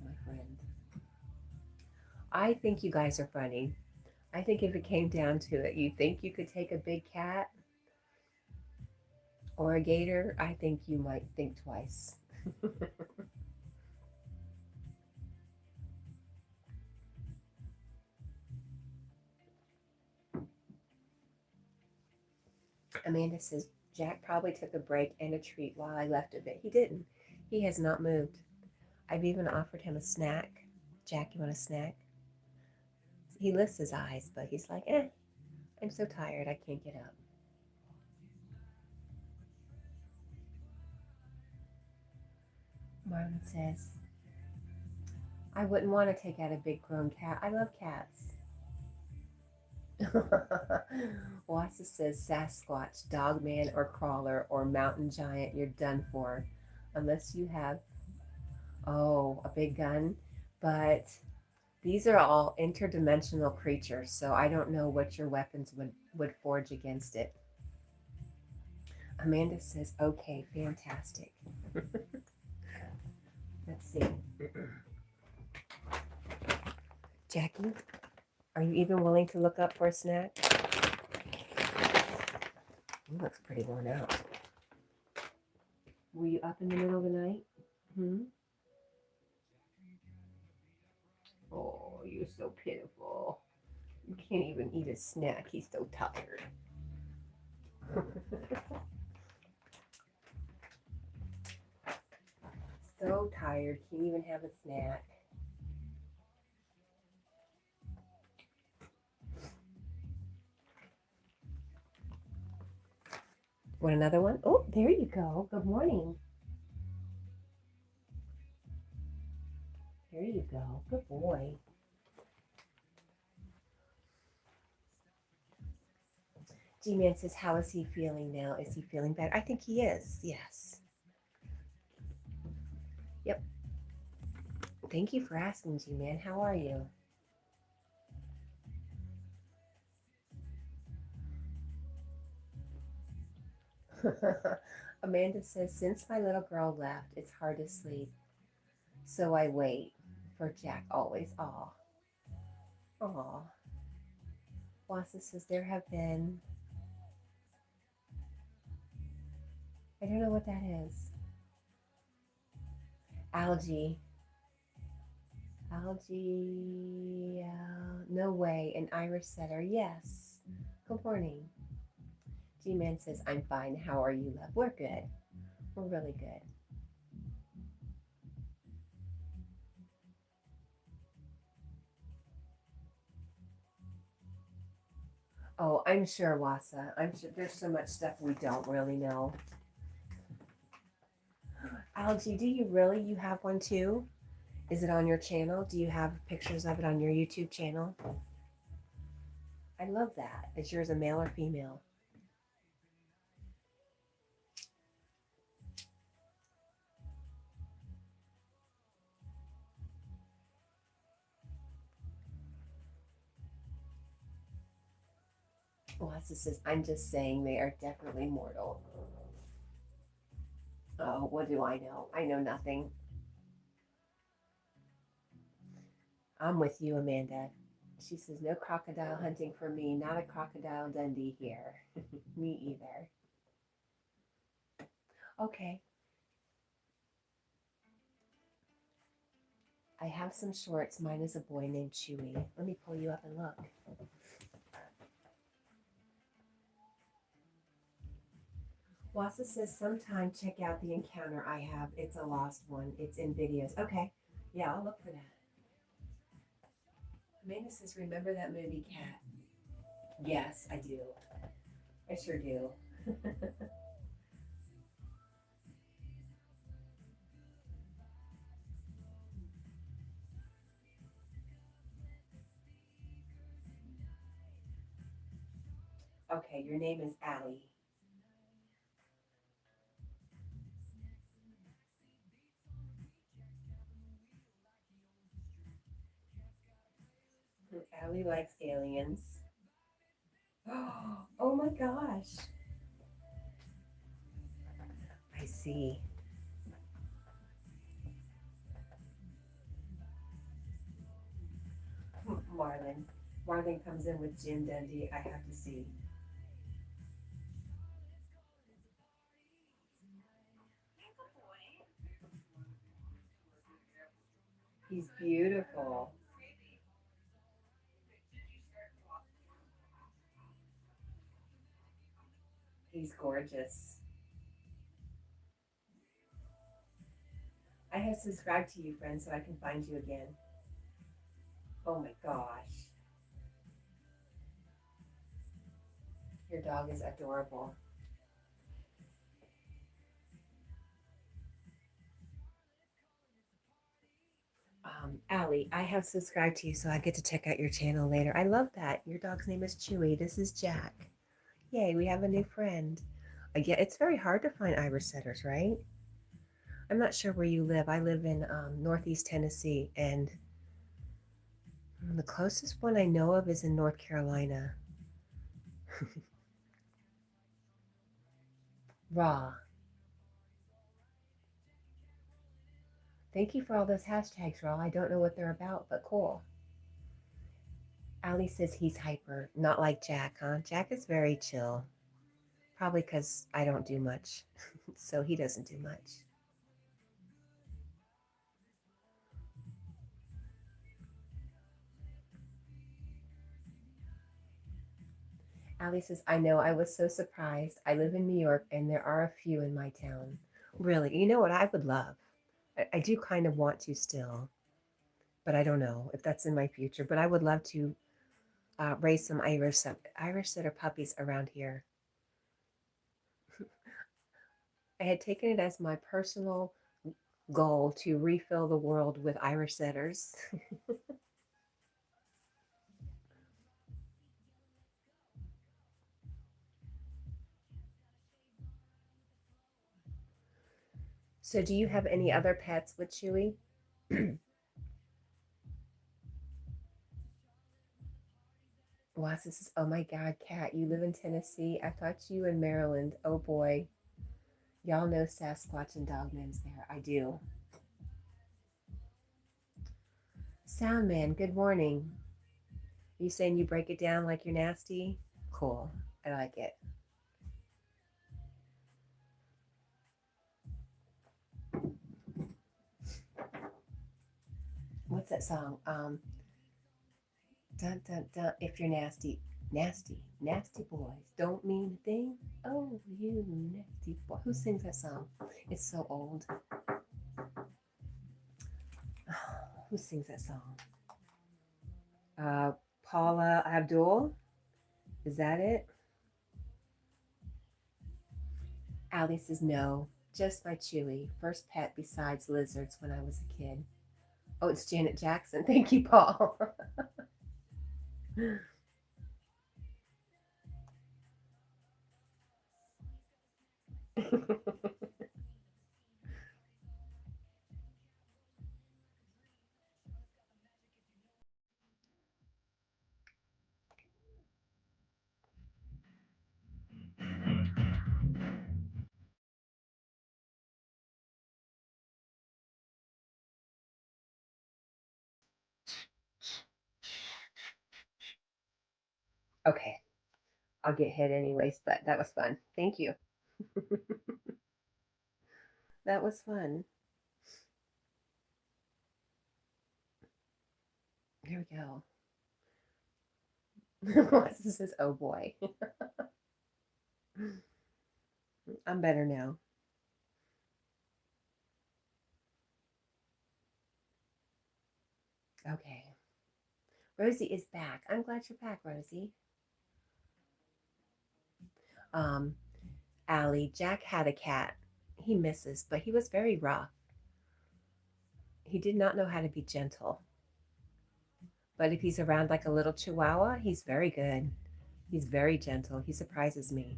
my friend. I think you guys are funny. I think if it came down to it, you think you could take a big cat or a gator, I think you might think twice. Amanda says, Jack probably took a break and a treat while I left a bit. He didn't. He has not moved. I've even offered him a snack. Jack, you want a snack? He lifts his eyes, but he's like, I'm so tired, I can't get up. Marlon says, I wouldn't want to take out a big grown cat. I love cats. Wassa says Sasquatch, Dogman, or Crawler, or Mountain Giant, you're done for. Unless you have, a big gun. But these are all interdimensional creatures, so I don't know what your weapons would forge against it. Amanda says, okay, fantastic. Let's see. Jackie, are you even willing to look up for a snack? He looks pretty worn out. Were you up in the middle of the night? Oh, you're so pitiful. You can't even eat a snack. He's so tired. So tired. Can't even have a snack. Want another one? Oh, there you go. Good morning. There you go. Good boy. G-Man says, how is he feeling now? Is he feeling better? I think he is. Yes. Yep. Thank you for asking, G-Man. How are you? Amanda says, since my little girl left, it's hard to sleep. So I wait for Jack always. Aw. Aw. Wassa says, there have been, I don't know what that is. Algae. Algae. No way. An Irish setter. Yes. Good morning. G-Man says, I'm fine. How are you, love? We're good. We're really good. Oh, I'm sure, Wassa. I'm sure there's so much stuff we don't really know. Algie, do you really? You have one too? Is it on your channel? Do you have pictures of it on your YouTube channel? I love that. Is yours a male or female? Wassa says, I'm just saying they are definitely mortal. Oh, what do I know? I know nothing. I'm with you, Amanda. She says, no crocodile hunting for me. Not a crocodile Dundee here. Me either. Okay. I have some shorts. Mine is a boy named Chewy. Let me pull you up and look. Wassa says, sometime check out the encounter I have. It's a lost one. It's in videos. Okay. Yeah, I'll look for that. Amanda says, remember that movie Cat? Yes, I do. I sure do. Okay, your name is Allie. Allie likes aliens. Oh my gosh. I see. Marlon. Marlon comes in with Jim Dundee. I have to see. He's beautiful. He's gorgeous. I have subscribed to you, friend, so I can find you again. Oh my gosh. Your dog is adorable. Allie, I have subscribed to you, so I get to check out your channel later. I love that. Your dog's name is Chewy. This is Jack. Yay, we have a new friend. Yeah, it's very hard to find Irish setters, right? I'm not sure where you live. I live in Northeast Tennessee, and the closest one I know of is in North Carolina. Raw. Thank you for all those hashtags, Raw. I don't know what they're about, but cool. Ali says he's hyper, not like Jack, huh? Jack is very chill. Probably because I don't do much, so he doesn't do much. Ali says, I know, I was so surprised. I live in New York and there are a few in my town. Really, you know what I would love? I do kind of want to still, but I don't know if that's in my future. But I would love to raise some Irish setter puppies around here. I had taken it as my personal goal to refill the world with Irish setters. So, do you have any other pets with Chewy? Watson says, oh my God, Cat, you live in Tennessee. I thought you in Maryland. Oh boy. Y'all know Sasquatch and Dogman's there. I do. Soundman, good morning. Are you saying you break it down like you're nasty? Cool. I like it. What's that song? Dun dun dun. If you're nasty, nasty, nasty boys don't mean a thing. Oh, you nasty boy. Who sings that song? It's so old. Who sings that song? Paula Abdul. Is that it? Ali says no. Just my Chewy. First pet besides lizards when I was a kid. Oh, it's Janet Jackson. Thank you, Paul. Okay, I'll get hit anyways, but that was fun. Thank you. That was fun. Here we go. This says, oh boy. I'm better now. Okay. Rosie is back. I'm glad you're back, Rosie. Allie, Jack had a cat. He misses, but he was very rough. He did not know how to be gentle. But if he's around like a little chihuahua, he's very good. He's very gentle. He surprises me.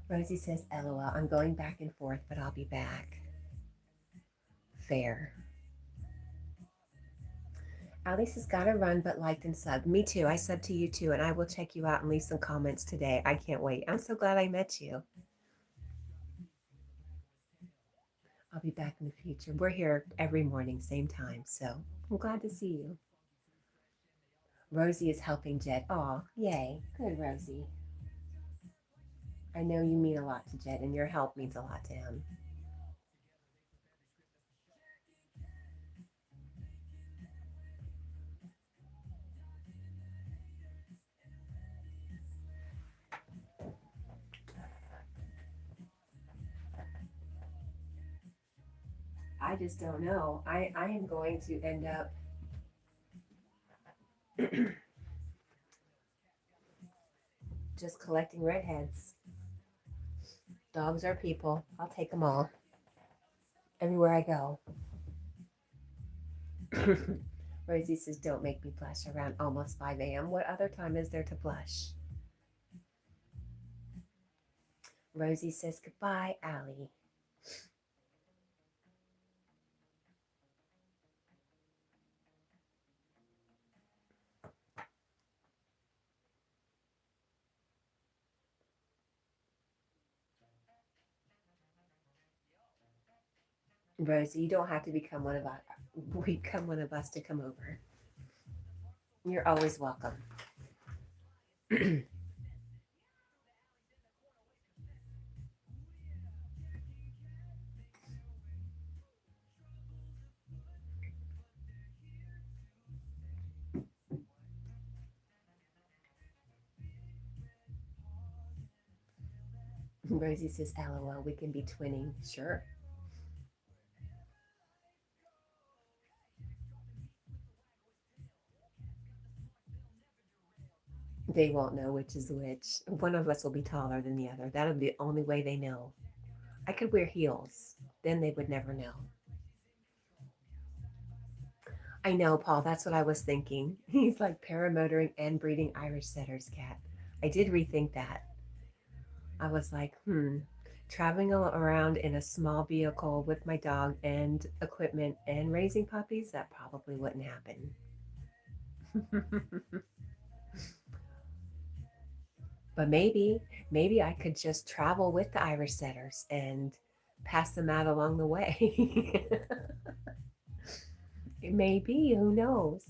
Rosie says, LOL, I'm going back and forth, but I'll be back. Fair. Alice has got to run, but liked and subbed. Me too. I subbed to you too, and I will check you out and leave some comments today. I can't wait. I'm so glad I met you. I'll be back in the future. We're here every morning, same time, so I'm glad to see you. Rosie is helping Jed. Aw, yay. Good, Rosie. I know you mean a lot to Jed, and your help means a lot to him. I just don't know. I am going to end up just collecting redheads. Dogs are people. I'll take them all. Everywhere I go. Rosie says, don't make me blush around almost 5 a.m. What other time is there to blush? Rosie says, goodbye, Allie. Rosie, you don't have to become one of us to come over. You're always welcome. Rosie says, LOL, we can be twinning. Sure. They won't know which is which. One of us will be taller than the other. That'll be the only way they know. I could wear heels. Then they would never know. I know, Paul. That's what I was thinking. He's like paramotoring and breeding Irish setters, Cat. I did rethink that. I was like, Traveling around in a small vehicle with my dog and equipment and raising puppies, that probably wouldn't happen. But maybe I could just travel with the Irish setters and pass them out along the way. Maybe, who knows?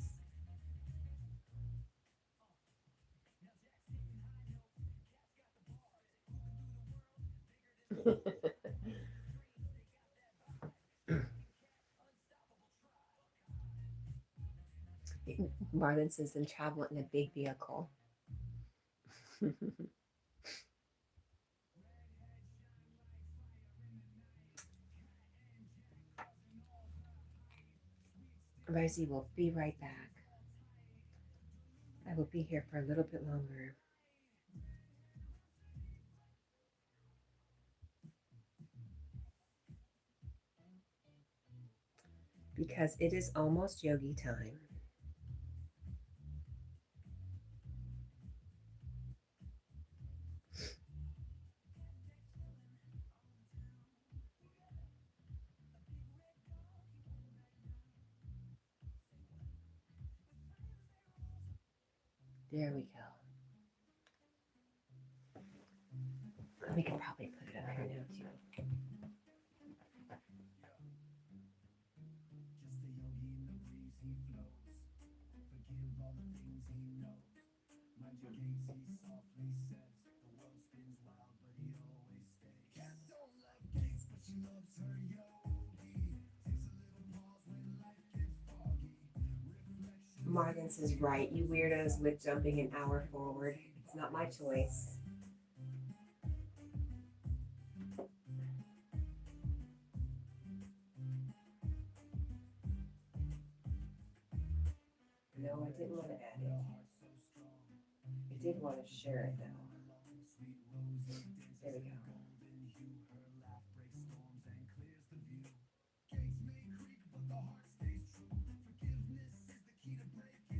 Marlon says, then travel in a big vehicle. Rosie will be right back. I will be here for a little bit longer. Because it is almost yogi time. There we go. We can probably put it up here now too. Marvin says, right, you weirdos with jumping an hour forward. It's not my choice. No, I didn't want to add it. I did want to share it though. There we go.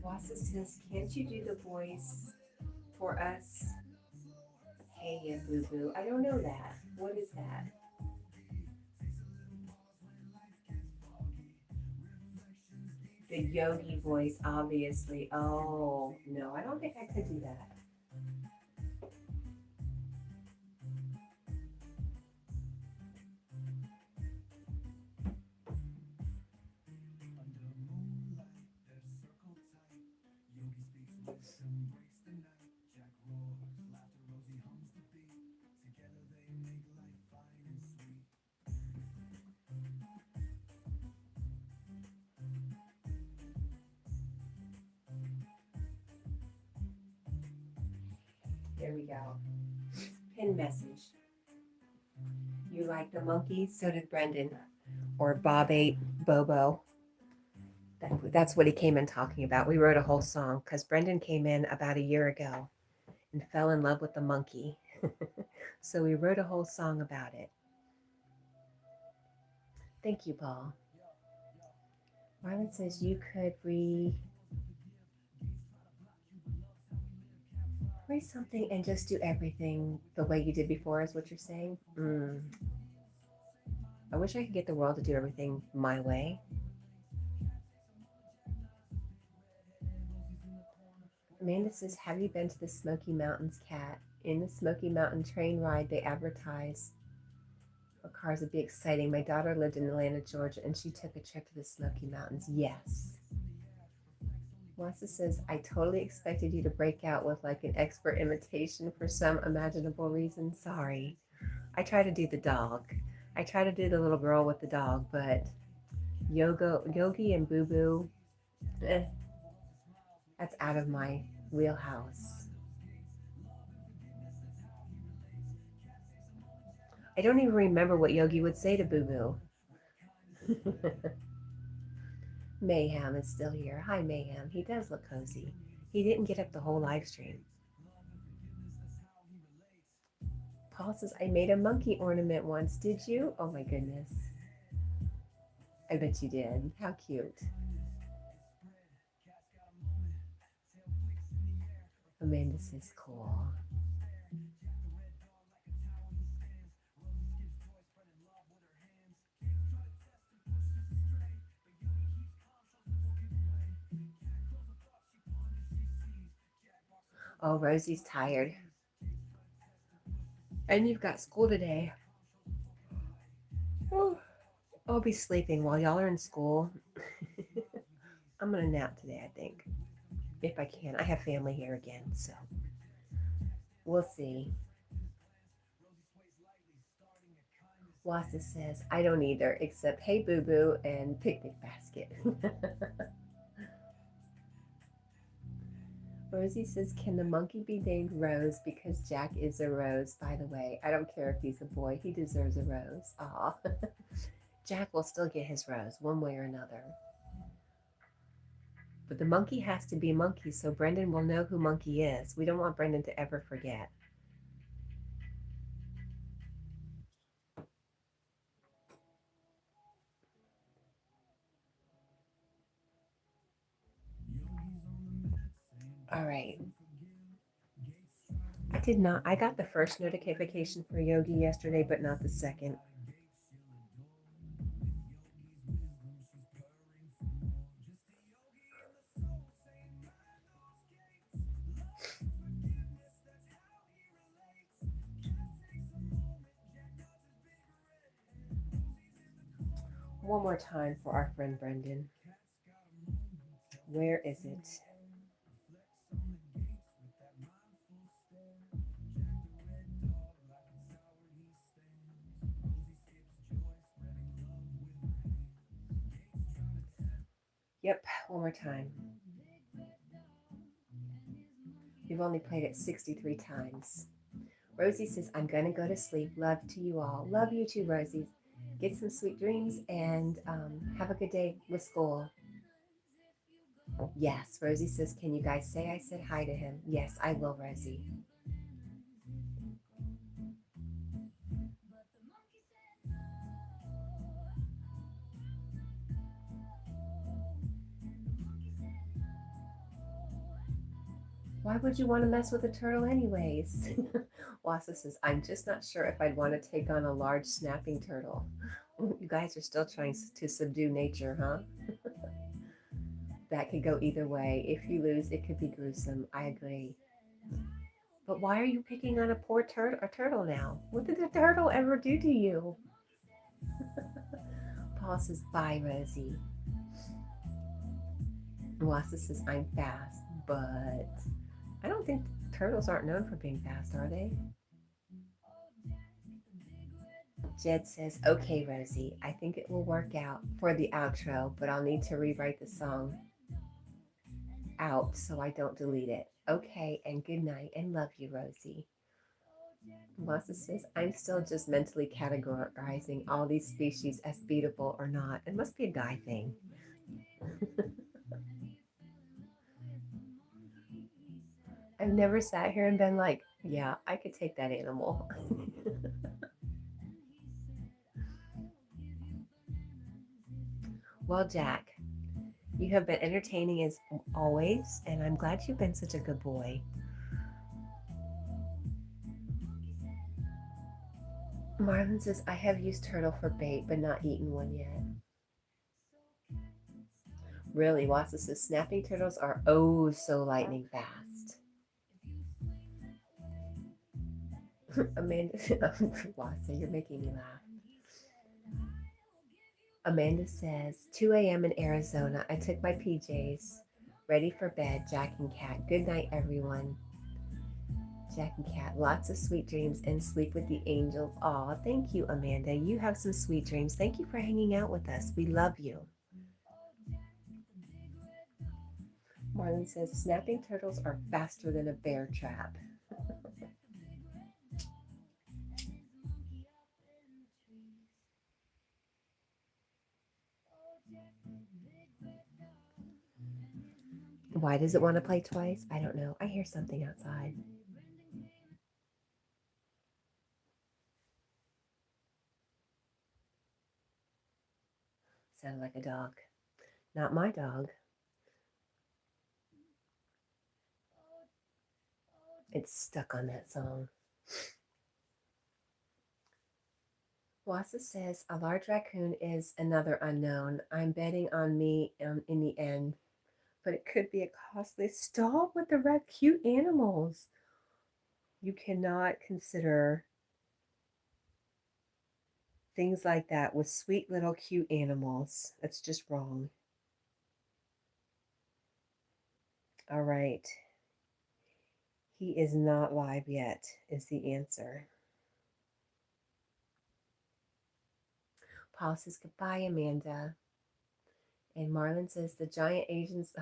Wassa says, can't you do the voice for us? Hey, yeah, boo boo. I don't know that. What is that? The yogi voice, obviously. Oh, no, I don't think I could do that. There we go. Pin message. You like the monkeys? So did Brendan. Or Bob ate Bobo. That's what he came in talking about. We wrote a whole song because Brendan came in about a year ago and fell in love with the monkey. So we wrote a whole song about it. Thank you, Paul. Marlon says you could read something and just do everything the way you did before is what you're saying? I wish I could get the world to do everything my way. Amanda says, have you been to the Smoky Mountains, Cat? In the Smoky Mountain train ride, they advertise for cars would be exciting. My daughter lived in Atlanta, Georgia, and she took a trip to the Smoky Mountains. Yes. Melissa says, I totally expected you to break out with like an expert imitation for some imaginable reason. Sorry. I try to do the dog. I try to do the little girl with the dog, but Yogi and Boo Boo, that's out of my wheelhouse. I don't even remember what Yogi would say to Boo Boo. Mayhem is still here. Hi, Mayhem. He does look cozy. He didn't get up the whole live stream. Paul says, I made a monkey ornament once. Did you? Oh my goodness. I bet you did. How cute. Amanda says, cool. Oh, Rosie's tired. And you've got school today. Oh, I'll be sleeping while y'all are in school. I'm going to nap today, I think. If I can. I have family here again, so we'll see. Wassa says, I don't either, except hey boo boo and picnic basket. Rosie says, can the monkey be named Rose because Jack is a rose? By the way, I don't care if he's a boy. He deserves a rose. Aw. Jack will still get his rose one way or another. But the monkey has to be monkey so Brendan will know who monkey is. We don't want Brendan to ever forget. All right. I got the first notification for Yogi yesterday, but not the second. One more time for our friend Brendan. Where is it? Yep, one more time. We've only played it 63 times. Rosie says, I'm going to go to sleep. Love to you all. Love you too, Rosie. Get some sweet dreams and have a good day with school. Yes, Rosie says, can you guys say I said hi to him? Yes, I will, Rosie. Why would you want to mess with a turtle anyways? Wassa says, I'm just not sure if I'd want to take on a large snapping turtle. You guys are still trying to subdue nature, huh? That could go either way. If you lose, it could be gruesome. I agree. But why are you picking on a poor turtle now? What did the turtle ever do to you? Paul says, bye, Rosie. Wassa says, I'm fast, but I don't think turtles aren't known for being fast, are they? Jed says, okay, Rosie, I think it will work out for the outro, but I'll need to rewrite the song out so I don't delete it. Okay, and good night, and love you, Rosie. Wassa says, I'm still just mentally categorizing all these species as beatable or not. It must be a guy thing. I've never sat here and been like, yeah, I could take that animal. Well, Jack, you have been entertaining as always, and I'm glad you've been such a good boy. Marlon says, I have used turtle for bait, but not eaten one yet. Really, Wassa says, snapping turtles are oh so lightning fast. Amanda, Wassa, you're making me laugh. Amanda says, 2 a.m. in Arizona. I took my PJs. Ready for bed, Jack and Cat. Good night, everyone. Jack and Cat, lots of sweet dreams and sleep with the angels. Aw, thank you, Amanda. You have some sweet dreams. Thank you for hanging out with us. We love you. Marlon says, snapping turtles are faster than a bear trap. Why does it want to play twice? I don't know. I hear something outside. Sounded like a dog. Not my dog. It's stuck on that song. Wassa says, a large raccoon is another unknown. I'm betting on me in the end but it could be a costly. Stop with the red cute animals. You cannot consider things like that with sweet little cute animals. That's just wrong. All right. He is not live yet, is the answer. Paul says goodbye, Amanda. And Marlon says the giant Asians.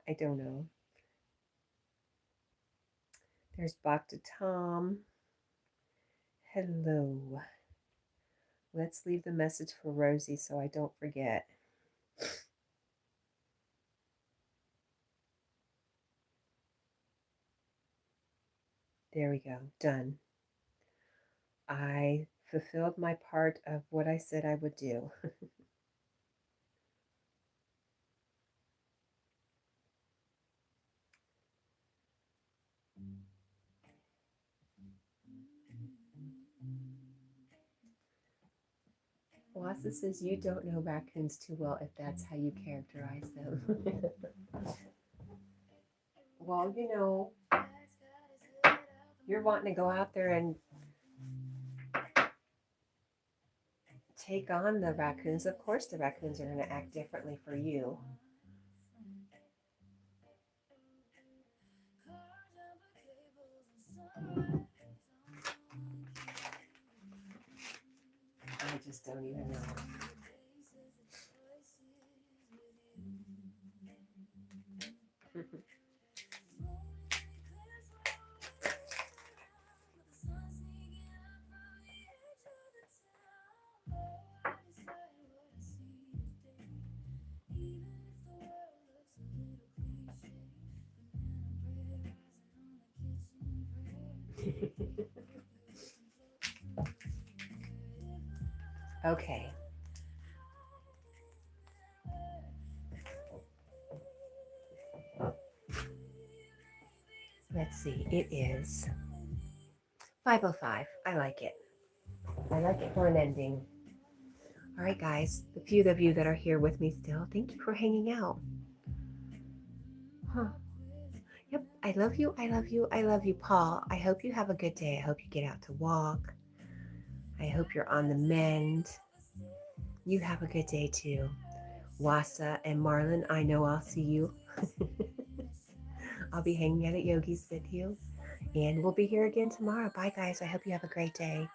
I don't know. There's Bhakta Tom. Hello. Let's leave the message for Rosie so I don't forget. There we go. Done. I fulfilled my part of what I said I would do. Wassa says you don't know raccoons too well if that's how you characterize them. Well, you know, you're wanting to go out there and take on the raccoons. Of course the raccoons are going to act differently for you. I just don't even know. Okay. Let's see. It is 5:05. I like it. I like it for an ending. All right, guys. The few of you that are here with me still, thank you for hanging out. Huh. Yep. I love you. I love you. I love you, Paul. I hope you have a good day. I hope you get out to walk. I hope you're on the mend. You have a good day too. Wassa and Marlon, I know I'll see you. I'll be hanging out at Yogi's with you. And we'll be here again tomorrow. Bye, guys. I hope you have a great day.